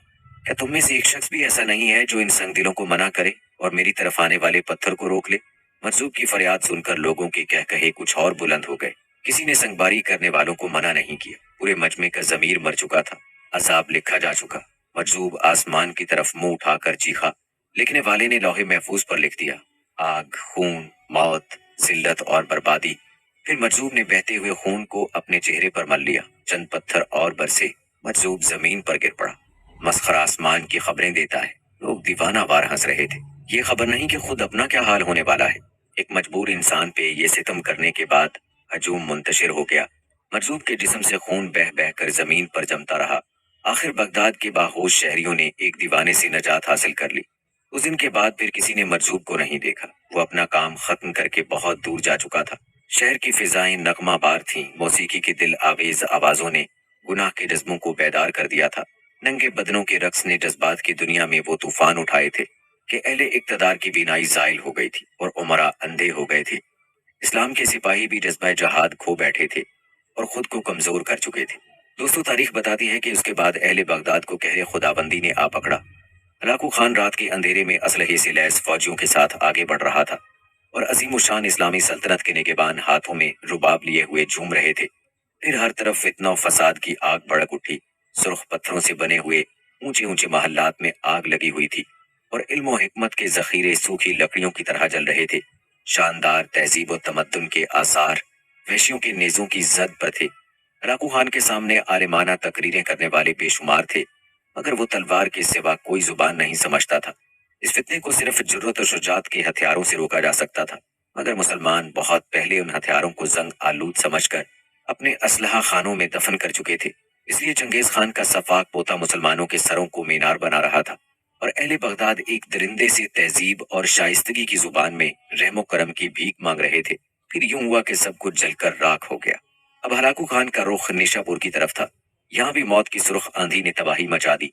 क्या तुम में से एक शख्स भी ऐसा नहीं है जो इन संगदिलों को मना करे और मेरी तरफ आने वाले पत्थर को रोक ले? मजजूब की फरियाद सुनकर लोगों के कहकहे कुछ और बुलंद हो गए। किसी ने संगबारी करने वालों को मना नहीं किया। पूरे मजमे का जमीर मर चुका था। अजाब लिखा जा चुका। मजजूब आसमान की तरफ मुंह उठाकर चीखा। लिखने वाले ने लौहे महफूज पर लिख दिया, आग, खून, मौत, जिल्लत और बर्बादी। फिर मजजूब ने बहते हुए खून को अपने चेहरे पर मल लिया। चंद पत्थर और बरसे। मजजूब जमीन पर गिर पड़ा। मस्खरा आसमान की खबरें देता है। लोग दीवाना वार हंस रहे थे। ये खबर नहीं कि खुद अपना क्या हाल होने वाला है। एक मजबूर इंसान पे ये सितम करने के बाद हजूम मुंतशिर हो गया। मजजूब के जिस्म से खून बह बह कर जमीन पर जमता रहा। आखिर बगदाद के बाहोश शहरियों ने एक दीवाने से नजात हासिल कर ली। उस दिन के बाद फिर किसी ने मजजूब को नहीं देखा। वो अपना काम खत्म करके बहुत दूर जा चुका था। शहर की फिजाएं नगमाबार थीं। मौसीकी की दिल आवेज आवाजों ने गुनाह के जज्बों को बेदार कर दिया था। नंगे बदनों के रक्स ने जज्बात की दुनिया में वो तूफान उठाए थे कि अहले इक्तदार की बीनाई जायल हो गई थी और उमरा अंधे हो गए थे। इस्लाम के सिपाही भी जज्बा जहाद खो बैठे थे और खुद को कमजोर कर चुके थे। दोस्तों, तारीख बताती है कि उसके बाद अहले बगदाद को कहरे खुदाबंदी ने आ पकड़ा। हलाकू खान रात के अंधेरे में असलहे से लैस फौजियों के साथ आगे बढ़ रहा था और अजीम शान इस्लामी सल्तनत के निगहबान हाथों में रुबाब लिए हुए झूम रहे थे। फिर हर तरफ फितना और फसाद की आग भड़क उठी। सुर्ख पत्थरों से बने हुए ऊंचे ऊंचे महल्लात में आग लगी हुई थी और इल्म और हिकमत के जखीरे सूखी लकड़ियों की तरह जल रहे थे। शानदार तहजीब और तमद्दुन के आसार वहशियों के नेजों की जद पर थे। हलाकू खान के सामने आलिमाना तकरीरें करने वाले बेशुमार थे, मगर वो तलवार के सिवा कोई जुबान नहीं समझता था। इस फितने को सिर्फ जुर्रत और शुजात के हथियारों से रोका जा सकता था, मगर मुसलमान बहुत पहले उन हथियारों को जंग आलूद समझकर अपने असलहा खानों में दफन कर चुके थे। इसलिए चंगेज खान का सफाक पोता मुसलमानों के सरों को मीनार बना रहा था और अहले बगदाद एक दरिंदे से तहजीब और शाइस्तगी की जुबान में रहमो करम की भीख मांग रहे थे। फिर यूं हुआ कि सब कुछ जलकर राख हो गया। अब हलाकू खान का रुख निशापुर की तरफ था। यहाँ भी मौत की सुर्ख आंधी ने तबाही मचा दी।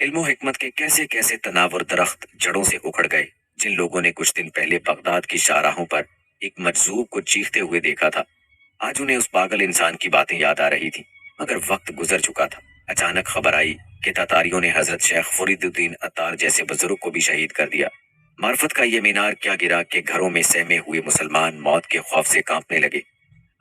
इल्मो हिकमत के कैसे कैसे तनावर दरख्त जड़ों से उखड़ गए। जिन लोगों ने कुछ दिन पहले बगदाद की शाहराहों पर एक मजजूब को चीखते हुए देखा था, आज उन्हें उस पागल इंसान की बातें याद आ रही थी। मगर वक्त गुजर चुका था। अचानक खबर आई कि तातारियों ने हजरत शेख फरीदुद्दीन अत्तार जैसे बुजुर्ग को भी शहीद कर दिया। मार्फत का ये मीनार क्या गिरा कि घरों में सहमे हुए मुसलमान मौत के खौफ से कांपने लगे।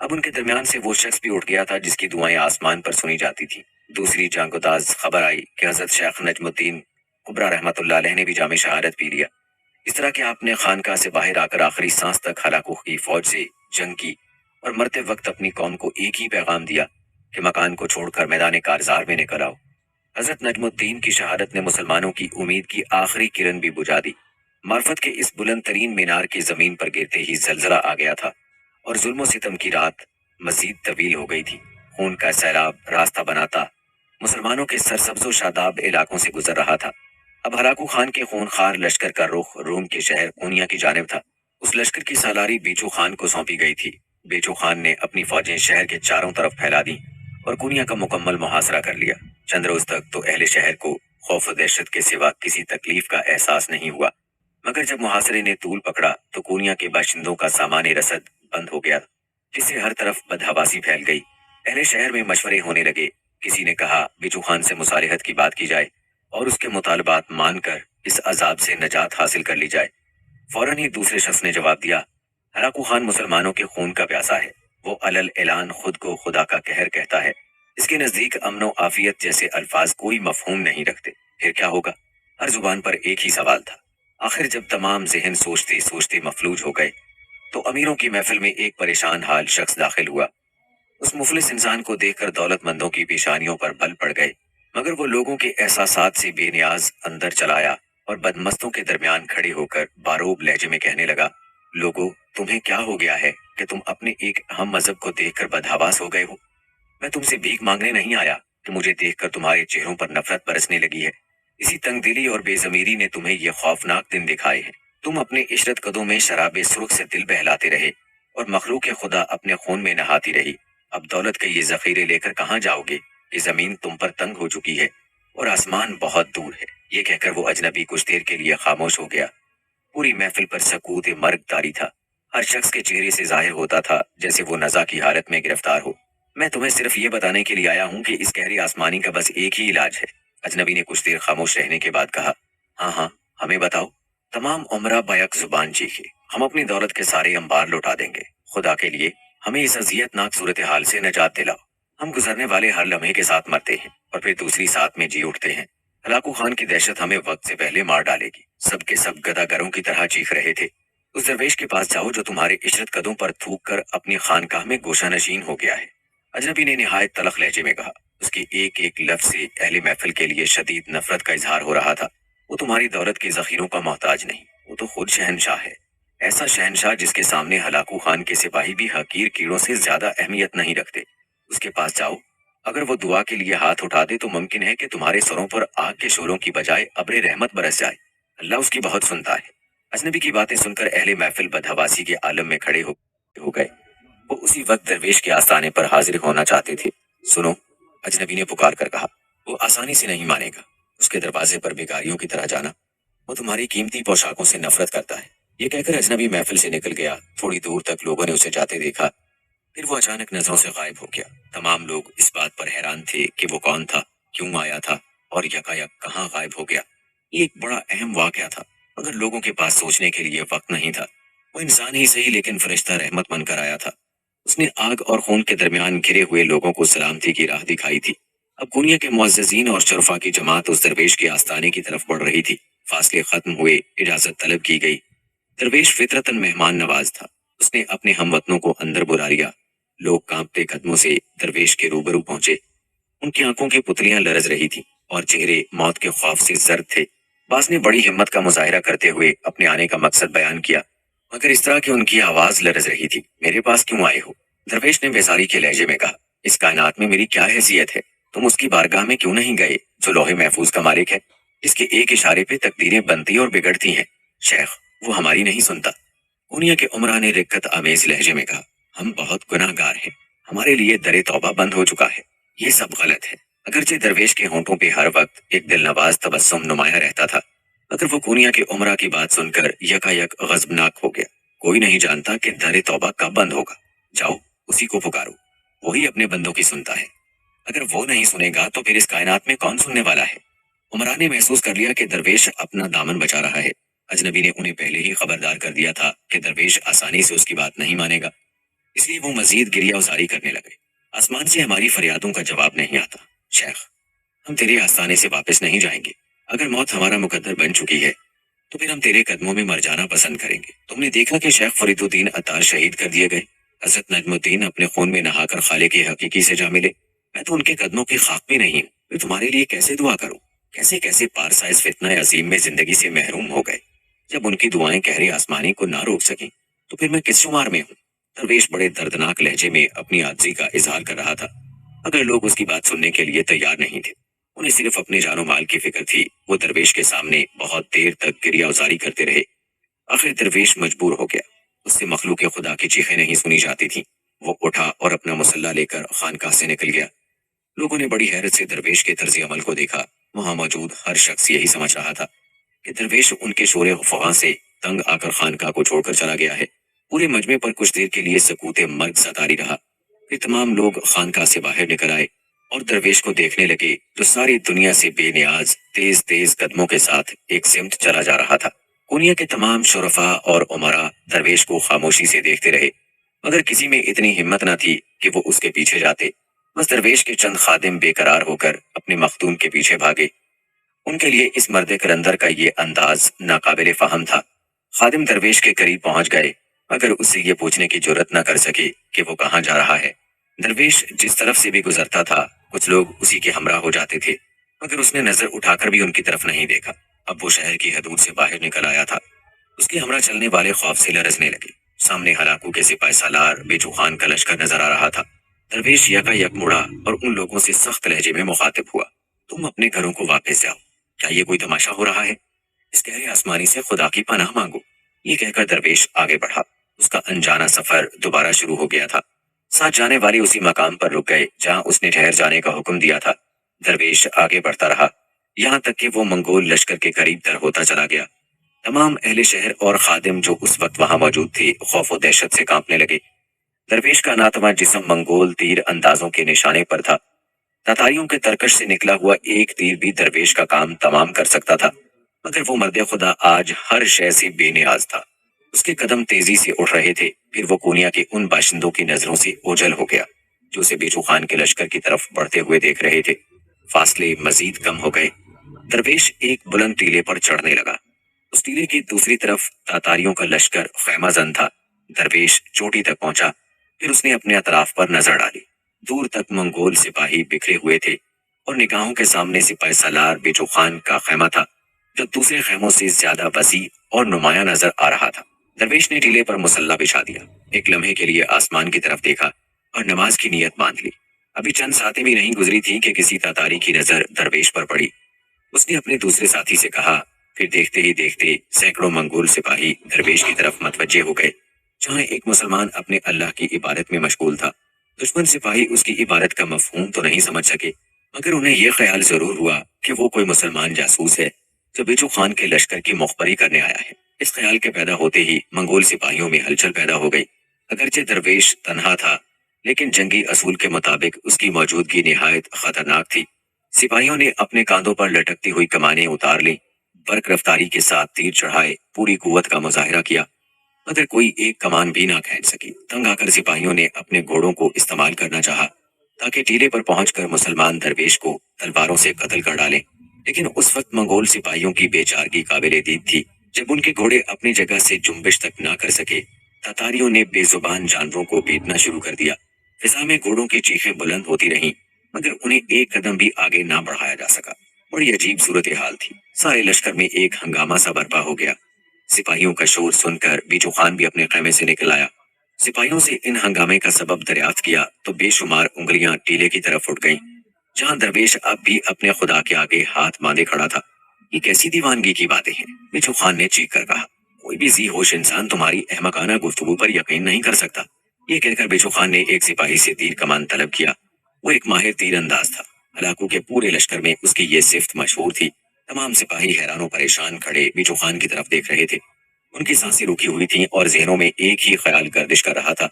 अब उनके दरमियान से वो शख्स भी उठ गया था जिसकी दुआएं आसमान पर सुनी जाती थी। दूसरी जांगुदाज खबर आई कि हजरत शेख नजमुद्दीन कुबरा रहमतुल्लाह अलैह ने भी जामे शहादत पी लिया। इस तरह के आपने खानकाह से बाहर आकर आखिरी सांस तक हलाकू की फौज से जंग की और मरते वक्त अपनी कौम को एक ही पैगाम दिया कि मकान को छोड़कर मैदान कारजार में निकल आओ। हजरत नजमुद्दीन की शहादत ने मुसलमानों की उम्मीद की आखिरी किरण भी बुझा दी। मार्फत के इस बुलंद तरीन मीनार की जमीन पर गिरते ही जलजला आ गया था और जुल्म सितम की रात मजीद तवील हो गई थी। खून का सैलाब रास्ता बनाता मुसलमानों के सरसब्जो शादाब इलाकों से गुजर रहा था। अब हलाकू खान के खूनखार लश्कर का रुख रोम के शहर कोनिया की जानिब था। उस लश्कर की सालारी बेचू खान को सौंपी गई थी। बेचू खान ने अपनी फौजें शहर के चारों तरफ फैला दी اور کونیا کا مکمل محاصرہ کر لیا۔ چند روز تک تو اہل شہر کو خوف و دہشت کے سوا کسی تکلیف کا احساس نہیں ہوا، مگر جب محاصرے نے طول پکڑا تو کونیا کے باشندوں کا سامان رسد بند ہو گیا، جس سے ہر طرف بدحواسی پھیل گئی۔ اہل شہر میں مشورے ہونے لگے۔ کسی نے کہا بچو خان سے مصالحت کی بات کی جائے اور اس کے مطالبات مان کر اس عذاب سے نجات حاصل کر لی جائے۔ فوراً ہی دوسرے شخص نے جواب دیا، ہلاکو خان مسلمانوں کے خون کا پیاسا ہے، وہ علل اعلان خود کو خدا کا قہر کہتا ہے، اس کے نزدیک امن و عافیت جیسے الفاظ کوئی مفہوم نہیں رکھتے، پھر کیا ہوگا؟ ہر زبان پر ایک ہی سوال تھا۔ آخر جب تمام ذہن سوچتے سوچتے مفلوج ہو گئے تو امیروں کی محفل میں ایک پریشان حال شخص داخل ہوا۔ اس مفلس انسان کو دیکھ کر دولت مندوں کی پیشانیوں پر بل پڑ گئے، مگر وہ لوگوں کے احساسات سے بے نیاز اندر چلایا اور بدمستوں کے درمیان کھڑے ہو کر باروب لہجے میں کہنے لگا، لوگو تمہیں کیا ہو گیا ہے کہ تم اپنے ایک ہم مذہب کو دیکھ کر بدحواس ہو گئے ہو؟ میں تم سے بھیک مانگنے نہیں آیا کہ مجھے دیکھ کر تمہارے چہروں پر نفرت برسنے لگی ہے۔ اسی تنگ دلی اور بے ضمیری نے تمہیں یہ خوفناک دن دکھائے ہیں۔ تم اپنے عشرت قدوں میں شراب سرخ سے دل بہلاتے رہے اور مخلوق خدا اپنے خون میں نہاتی رہی۔ اب دولت کے یہ ذخیرے لے کر کہاں جاؤ گے؟ یہ زمین تم پر تنگ ہو چکی ہے اور آسمان بہت دور ہے۔ یہ کہہ کر وہ اجنبی کچھ دیر کے لیے خاموش ہو گیا۔ پوری محفل پر سکوت مرگ طاری تھا۔ ہر شخص کے چہرے سے ظاہر ہوتا تھا جیسے وہ نزا کی حالت میں گرفتار ہو۔ میں تمہیں صرف یہ بتانے کے لیے آیا ہوں کہ اس گہری آسمانی کا بس ایک ہی علاج ہے۔ اجنبی نے کچھ دیر خاموش رہنے کے بعد کہا، ہاں ہاں ہمیں بتاؤ۔ تمام عمرہ بیک زبان چیخے، ہم اپنی دولت کے سارے انبار لوٹا دیں گے، خدا کے لیے ہمیں اس اذیت ناک صورتحال سے نجات دلاؤ۔ ہم گزرنے والے ہر لمحے کے ساتھ مرتے ہیں اور پھر دوسری ساتھ میں جی اٹھتے ہیں۔ ہلاکو خان کی دہشت ہمیں وقت سے پہلے مار ڈالے گی۔ سب کے سب گداگروں کی طرح چیخ رہے تھے۔ اس درویش کے پاس جاؤ جو تمہارے عشرت قدوں پر تھوک کر اپنی خانقاہ میں گوشہ نشین ہو گیا ہے۔ اجنبی نے نہایت تلخ لہجے میں کہا، اس کے ایک ایک لفظ سے اہل محفل کے لیے شدید نفرت کا اظہار ہو رہا تھا۔ وہ تمہاری دولت کے ذخیروں کا محتاج نہیں، وہ تو خود شہنشاہ ہے۔ ایسا شہنشاہ جس کے سامنے ہلاکو خان کے سپاہی بھی حقیر کیڑوں سے زیادہ اہمیت نہیں رکھتے۔ اس کے پاس جاؤ، اگر وہ دعا کے لیے ہاتھ اٹھا دے تو ممکن ہے کہ تمہارے سروں پر آگ کے شعلوں کی بجائے ابر رحمت برس جائے۔ اللہ اس کی بہت سنتا ہے۔ اجنبی کی باتیں سن کر اہل محفل بدحواسی کے عالم میں کھڑے ہو گئے۔ وہ اسی وقت درویش کے آستانے پر حاضر ہونا چاہتے تھے۔ سنو، اجنبی نے پکار کر کہا، وہ آسانی سے نہیں مانے گا۔ اس کے دروازے پر بھکاریوں کی طرح جانا، وہ تمہاری قیمتی پوشاکوں سے نفرت کرتا ہے۔ یہ کہہ کر اجنبی محفل سے نکل گیا۔ تھوڑی دور تک لوگوں نے اسے جاتے دیکھا، پھر وہ اچانک نظروں سے غائب ہو گیا۔ تمام لوگ اس بات پر حیران تھے کہ وہ کون تھا، کیوں آیا تھا اور یکایک کہاں غائب ہو گیا۔ یہ ایک بڑا اہم واقعہ تھا، مگر لوگوں کے پاس سوچنے کے لیے وقت نہیں تھا۔ وہ انسان ہی صحیح لیکن فرشتہ رحمت بن کر آیا تھا۔ اس نے آگ اور خون کے درمیان گھرے ہوئے لوگوں کو سلامتی کی راہ دکھائی تھی۔ اب کونیا کے معززین اور شرفا کی جماعت اس درویش کے آستانے کی طرف بڑھ رہی تھی۔ فاصلے ختم ہوئے، اجازت طلب کی گئی۔ درویش فطرتاً مہمان نواز تھا۔ اس نے اپنے ہم وطنوں کو اندر بلا لیا۔ لوگ کانپتے قدموں سے درویش کے روبرو پہنچے۔ ان کی آنکھوں کی پتلیاں لرز رہی تھیں اور چہرے موت کے خوف سے زرد تھے۔ باز نے بڑی ہمت کا مظاہرہ کرتے ہوئے اپنے آنے کا مقصد بیان کیا، مگر اس طرح کہ ان کی آواز لرز رہی تھی۔ میرے پاس کیوں آئے ہو؟ درویش نے بیزاری کے لہجے میں کہا، اس کائنات میں میری کیا حیثیت ہے؟ تم اس کی بارگاہ میں کیوں نہیں گئے جو لوح محفوظ کا مالک ہے، جس کے ایک اشارے پہ تقدیریں بنتی اور بگڑتی ہیں؟ شیخ، وہ ہماری نہیں سنتا۔ کونیا کے عمرہ نے رقت آمیز لہجے میں کہا، ہم بہت گناہ گار ہیں، ہمارے لیے در توبہ بند ہو چکا ہے۔ یہ سب غلط ہے۔ اگرچہ درویش کے ہونٹوں پہ ہر وقت ایک دل نواز تبسم نمایاں رہتا تھا، مگر وہ کونیا کے عمرہ کی بات سن کر یکایک غضبناک ہو گیا۔ کوئی نہیں جانتا کہ در توبہ کب بند ہوگا۔ جاؤ، اسی کو پکارو، وہی اپنے بندوں کی سنتا ہے۔ اگر وہ نہیں سنے گا تو پھر اس کائنات میں کون سننے والا ہے؟ عمرہ نے محسوس کر لیا کہ درویش اپنا دامن بچا رہا ہے۔ اجنبی نے انہیں پہلے ہی خبردار کر دیا تھا کہ درویش آسانی سے اس کی بات نہیں مانے گا، اس لیے وہ مزید گریہ ازاری کرنے لگے۔ آسمان سے ہماری فریادوں کا جواب نہیں آتا۔ شیخ، ہم تیرے آستانے سے واپس نہیں جائیں گے۔ اگر موت ہمارا مقدر بن چکی ہے تو پھر ہم تیرے قدموں میں مر جانا پسند کریں گے۔ تم نے دیکھا کہ شیخ فرید الدین عطار شہید کر دیے گئے، حضرت نجم الدین اپنے خون میں نہا کر خالق حقیقی سے جا ملے۔ میں تو ان کے قدموں کی خاک بھی نہیں ہوں، پھر تمہارے لیے کیسے دعا کروں؟ کیسے کیسے پارسا اس فتنہ عظیم میں زندگی سے محروم ہو گئے۔ جب ان کی دعائیں قہر آسمانی کو نہ روک سکیں تو پھر میں کس شمار میں ہوں؟ درویش بڑے دردناک لہجے میں اپنی عاجزی کا اظہار کر رہا تھا، مگر لوگ اس کی بات سننے کے لیے تیار نہیں تھے۔ انہیں صرف اپنے جان و مال کی فکر تھی۔ وہ درویش کے سامنے بہت دیر تک گریہ ازاری کرتے رہے۔ آخر درویش مجبور ہو گیا، اس سے مخلوق خدا کی چیخیں نہیں سنی جاتی تھیں۔ وہ اٹھا اور اپنا مسلح لے کر خانقاہ سے نکل گیا۔ लोगों ने बड़ी हैरत से दरवेश के तर्ज अमल को देखा। वहां मौजूद हर शख्स यही समझ रहा था कि दरवेश उनके शोरे फगां से तंग आकर खानका को छोड़कर चला गया है। पूरे मजमे पर कुछ देर के लिए सकूते मर्ग सतारी रहा। फिर तमाम लोग खानका से बाहर निकल आए और दरवेश को देखने लगे जो सारी दुनिया से बेनियाज तेज तेज कदमों के साथ एक सिमत चला जा रहा था। कुनिया के तमाम शुरफा और उमरा दरवेश को खामोशी से देखते रहे, मगर किसी में इतनी हिम्मत न थी कि वो उसके पीछे जाते। बस दरवेश के चंद खादिम बेकरार होकर अपने मखदूम के पीछे भागे। उनके लिए इस मर्द कलंदर का ये अंदाज नाकाबिले फहम था। खादिम दरवेश के करीब पहुंच गए, मगर उससे ये पूछने की जुर्रत न कर सके कि वो कहाँ जा रहा है। दरवेश जिस तरफ से भी गुजरता था, कुछ लोग उसी के हमरा हो जाते थे, मगर उसने नजर उठाकर भी उनकी तरफ नहीं देखा। अब वो शहर की हदूद से बाहर निकल आया था। उसके हमरा चलने वाले खौफ से लरजने लगे। सामने हलाकू के सिपाही सालार बेचू खान का लश्कर नजर आ रहा था। दरवेश यकायक मुड़ा और उन लोगों से सख्त लहजे में मुखातिब हुआ। तुम अपने घरों को वापस जाओ। क्या ये कोई तमाशा हो रहा है? इस गहरे आसमानी से खुदा की पनाह मांगो। ये कहकर दरवेश आगे बढ़ा। उसका अनजाना सफर दोबारा शुरू हो गया था। साथ जाने वाले उसी मकाम पर रुक गए जहां उसने ठहर जाने का हुक्म दिया था। दरवेश आगे बढ़ता रहा, यहाँ तक कि वो मंगोल लश्कर के करीब तर होता चला गया। तमाम अहले शहर और खादिम जो उस वक्त वहां मौजूद थे खौफ और दहशत से कांपने लगे। दरवेश का नातवा जिस्म मंगोल तीर अंदाजों के निशाने पर था। तातारियों के तरकश से निकला हुआ एक तीर भी दरवेश का काम तमाम कर सकता था, मगर वो मर्द खुदा आज हर शय से बेनियाज था। उसके कदम तेजी से उठ रहे थे। फिर वो कोनिया के उन बाशिंदों की नजरों से ओझल हो गया जो उसे बेचू खान के लश्कर की तरफ बढ़ते हुए देख रहे थे। फासले मजीद कम हो गए। दरवेश एक बुलंद टीले पर चढ़ने लगा। उस टीले की दूसरी तरफ तातारियों का लश्कर खैमाजन था। दरवेश चोटी तक पहुंचा। फिर उसने अपने अतराफ पर नजर डाली। दूर तक मंगोल सिपाही बिखरे हुए थे और निगाहों के सामने सिपाही सालार बेचू खान का खैमा था, जो दूसरे खैमों से ज्यादा वसी और नुमाया नजर आ रहा था। दरवेश ने टीले पर मुसल्ला बिछा दिया। एक लम्हे के लिए आसमान की तरफ देखा और नमाज की नीयत बांध ली। अभी चंद सातें भी नहीं गुजरी थी कि किसी तातारी की नजर दरवेश पर पड़ी। उसने अपने दूसरे साथी से कहा। फिर देखते ही देखते सैकड़ों मंगोल सिपाही दरवेश की तरफ मतवज्जे हो गए, जहां एक मुसलमान अपने अल्लाह की इबादत में मशगूल था। दुश्मन सिपाही उसकी इबादत का मफहूम तो नहीं समझ सके, मगर उन्हें यह ख्याल जरूर हुआ कि वो कोई मुसलमान जासूस है जो बेचू खान के लश्कर की मुखबरी करने आया है। इस ख्याल के पैदा होते ही मंगोल सिपाहियों में हलचल पैदा हो गई। अगरचे दरवेश तन्हा था, लेकिन जंगी असूल के मुताबिक उसकी मौजूदगी निहायत खतरनाक थी। सिपाहियों ने अपने कांधों पर लटकती हुई कमानें उतार ली। बर्क रफ्तारी के साथ तीर चढ़ाए पूरी कुव्वत का मुजाहिरा किया, मगर कोई एक कमान भी ना खींच सकी। तंग आकर सिपाहियों ने अपने घोड़ों को इस्तेमाल करना चाहा ताकि टीले पर पहुंचकर मुसलमान दरवेश को तलवारों से कत्ल कर डालें, लेकिन उस वक्त मंगोल सिपाहियों की बेचारगी काबिले दीद थी। जब उनके घोड़े अपनी जगह से जुम्बिश तक ना कर सके, तातारियों ने बेजुबान जानवरों को पीटना शुरू कर दिया। फिजा में घोड़ों की चीखें बुलंद होती रहीं, मगर उन्हें एक कदम भी आगे ना बढ़ाया जा सका। बड़ी अजीब सूरत हाल थी। सारे लश्कर में एक हंगामा सा बर्पा हो गया। सिपाहियों का शोर सुनकर बीचू खान भी अपने खेमे से निकल आया। सिपाहियों से इन हंगामे का सबब दरियाफ्त किया तो बेशुमार उंगलियां टीले की तरफ उठ गईं, जहां दरवेश अब भी अपने खुदा के आगे हाथ बांधे खड़ा था। ये कैसी दीवानगी की बातें हैं? बीचू खान ने चीख कर कहा। कोई भी जी होश इंसान तुम्हारी अहमकाना गुफ्तगू पर यकीन नहीं कर सकता। ये कहकर बेचू खान ने एक सिपाही से तीर कमान तलब किया। वो एक माहिर तीर अंदाज था। हलाकू के पूरे लश्कर में उसकी ये सिफ्त मशहूर थी। तमाम सिपाही हैरान परेशान खड़े बीचू खान की तरफ देख रहे थे। उनकी सांसें रुकी हुई थीं और जहनों में एक ही ख्याल गर्दिश कर रहा था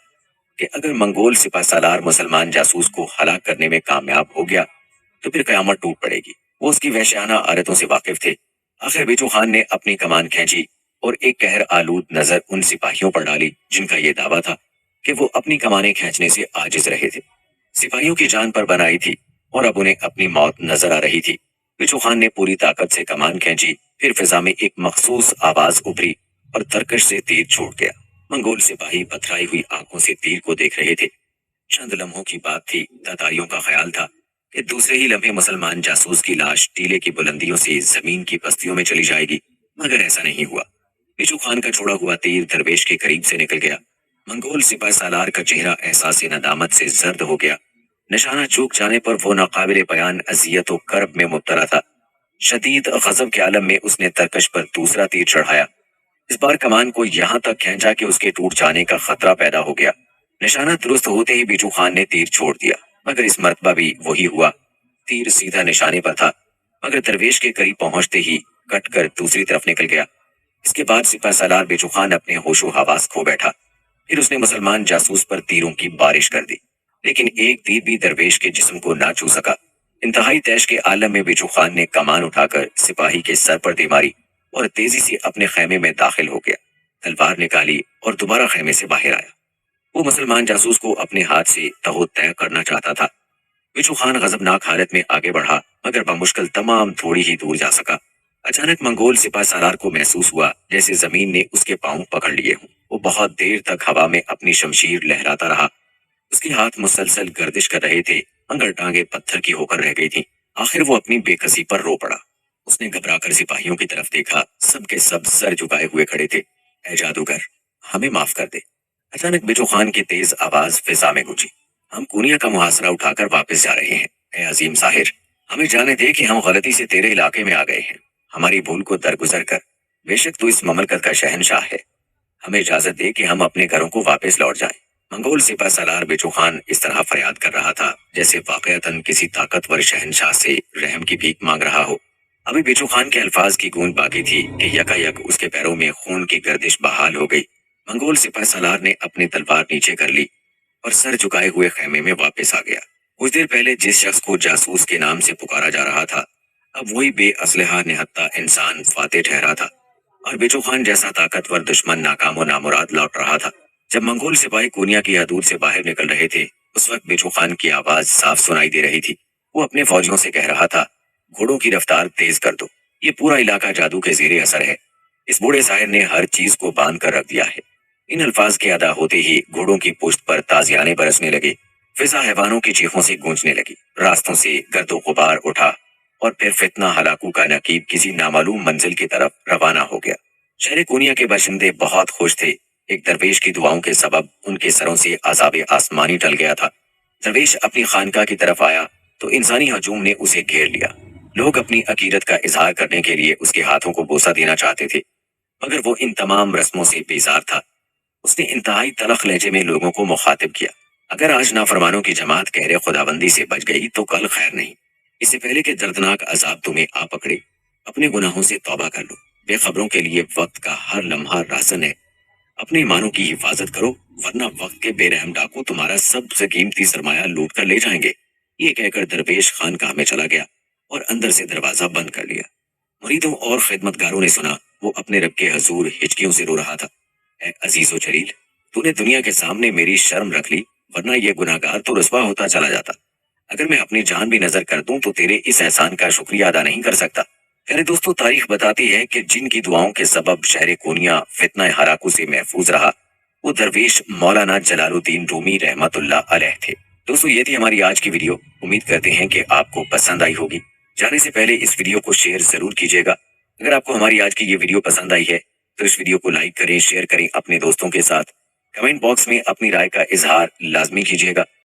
कि अगर मंगोल सिपा सालार मुसलमान जासूस को हलाक करने में कामयाब हो गया तो फिर कयामत टूट पड़ेगी। वो उसकी वहशियाना आदतों से वाकिफ थे। आखिर बेचू खान ने अपनी कमान खींची और एक कहर आलूद नजर उन सिपाहियों पर डाली जिनका यह दावा था कि वो अपनी कमानें खींचने से आजिज रहे थे। सिपाहियों की जान पर बनाई थी और अब उन्हें अपनी मौत नजर आ रही थी। बेचू खान ने पूरी ताकत से कमान खींची। फिर फिजा में एक मखसूस आवाज उभरी और तरकश से तीर छूट गया। मंगोल सिपाही पथराई हुई आंखों से तीर को देख रहे थे। चंद लम्हों की बात थी। तातारियों का ख्याल था कि दूसरे ही लम्हे मुसलमान जासूस की लाश टीले की बुलंदियों से जमीन की पस्तियों में चली जाएगी, मगर ऐसा नहीं हुआ। बेचू खान का छोड़ा हुआ तीर दरवेश के करीब से निकल गया। मंगोल सिपाही सालार का चेहरा एहसास नदामत से जर्द हो गया। निशाना चूक जाने पर वो नाकाबिले बयान अजियत और कर्ब में मुब्तला था। शदीद गजब के आलम में उसने तरकश पर दूसरा तीर चढ़ाया। इस बार कमान को यहाँ तक खींचा कि उसके टूट जाने का खतरा पैदा हो गया। निशाना दुरुस्त होते ही बीचू खान ने तीर छोड़ दिया। मगर इस मर्तबा भी वही हुआ। तीर सीधा निशाने पर था, मगर दरवेश के करीब पहुंचते ही कट कर दूसरी तरफ निकल गया। इसके बाद सिपह सालार बेचू खान अपने होशो हवास खो बैठा। फिर उसने मुसलमान जासूस पर तीरों की बारिश कर दी, लेकिन एक तीर भी दरवेश के जिस्म को ना छू सका। इंतहाई तैश के आलम में बेचू खान ने कमान उठाकर सिपाही के सर पर दे मारी और तेजी से अपने खेमे में दाखिल हो गया। तलवार निकाली और दोबारा खेमे से बाहर आया। वो मुसलमान जासूस को अपने हाथ से तहो तय करना चाहता था। बिच्छू खान गजबनाक हालत में आगे बढ़ा, मगर बमुश्किल तमाम थोड़ी ही दूर जा सका। अचानक मंगोल सिपह सालार को महसूस हुआ जैसे जमीन ने उसके पांव पकड़ लिए हों। वो बहुत देर तक हवा में अपनी शमशीर लहराता रहा। उसके हाथ मुसलसल गर्दिश कर रहे थे, मगर टांगे पत्थर की होकर रह गई थी। आखिर वो अपनी बेकसी पर रो पड़ा। उसने घबराकर सिपाहियों की तरफ देखा। सब के सब सर झुकाए हुए खड़े थे। ए जादूगर, हमें माफ कर दे। अचानक बिच्छू खान की तेज आवाज फिजा में गूंजी। हम कुनिया का मुहासरा उठाकर वापस जा रहे हैं। ए अजीम साहिर, हमें जाने दे कि हम गलती से तेरे इलाके में आ गए हैं। हमारी भूल को दरगुजर कर। बेशक तू इस ममलकत का शहंशाह है, हमें इजाजत दे कि हम अपने घरों को वापस लौट जाएं। मंगोल सिपह सालार बेचू खान इस तरह फरियाद कर रहा था जैसे वाकईतन किसी ताकतवर शहंशाह से रहम की भीख मांग रहा हो। अभी बेचू खान के अल्फाज की गूंज बाकी थी कि यकायक उसके पैरों में खून की गर्दिश बहाल हो गई। मंगोल सिपह सालार ने अपनी तलवार नीचे कर ली और सर झुकाए हुए खेमे में वापस आ गया। कुछ देर पहले जिस शख्स को जासूस के नाम से पुकारा जा रहा था, अब वही बेअसलहा निहत्ता इंसान फातेह ठहरा था, और बेचू खान जैसा ताकतवर दुश्मन नाकाम और नामुराद लौट रहा था। जब मंगोल सिपाही कोनिया की हदूद से बाहर निकल रहे थे, उस वक्त बेचू खान की आवाज साफ सुनाई दे रही थी। वो अपने फौजियों से कह रहा था, घोड़ों की रफ्तार तेज कर दो, ये पूरा इलाका जादू के जेरे असर है। इस बूढ़े शायर ने हर चीज को बांध कर रख दिया है। इन अल्फाज के अदा होते ही घोड़ों की पुश्त पर ताजियाने बरसने लगे। फिजा हैवानों की चीखों से गूंजने लगी। रास्तों से गर्दो गुबार उठा और फिर फितना हलाकू का नकीब किसी नामालूम मंजिल की तरफ रवाना हो गया। शहर कोनिया के बाशिंदे बहुत खुश थे। एक दरवेश की दुआओं के सबब उनके सरों से अज़ाब आसमानी टल गया था। दरवेश अपनी खानका की तरफ आया तो इंसानी हजूम ने उसे घेर लिया। लोग अपनी अकीदत का इजहार करने के लिए उसके हाथों को बोसा देना चाहते थे, मगर वो इन तमाम रस्मों से बेजार था। उसने इंतहाई तलख लहजे में लोगों को मुखातिब किया। अगर आज नाफरमानों की जमात कहरे खुदाबंदी से बच गई तो कल खैर नहीं। इससे पहले कि दर्दनाक अजाब तुम्हें आ पकड़े, अपने गुनाहों से तौबा कर लो। बेखबरों के लिए वक्त का हर लम्हा रासन है। अपने ईमानों की हिफाजत करो, वरना वक्त के बेरहम डाकू तुम्हारा सबसे कीमती सरमाया लूट कर ले जाएंगे। ये कहकर दरवेश खान कहा में चला गया और अंदर से दरवाजा बंद कर लिया। मुरीदों और खिदमतगारों ने सुना वो अपने रब के हजूर हिचकियों से रो रहा था। ए अजीजो जलील, तूने दुनिया के सामने मेरी शर्म रख ली, वरना यह गुनाहगार तो रुस्वा होता चला जाता। अगर मैं अपनी जान भी नजर कर दूं तो तेरे इस एहसान का शुक्रिया अदा नहीं कर सकता। प्यारे दोस्तों, तारीख बताती है कि जिनकी दुआओं के सबब शहर कोनिया फितना हराकू से महफूज रहा, वो दरवेश मौलाना जलालुद्दीन रूमी रहमतुल्लाह अलैह थे। दोस्तों, ये थी हमारी आज की वीडियो। उम्मीद करते हैं कि आपको पसंद आई होगी। जाने से पहले इस वीडियो को शेयर जरूर कीजिएगा। अगर आपको हमारी आज की ये वीडियो पसंद आई है तो इस वीडियो को लाइक करें, शेयर करें अपने दोस्तों के साथ। कमेंट बॉक्स में अपनी राय का इजहार लाजमी कीजिएगा।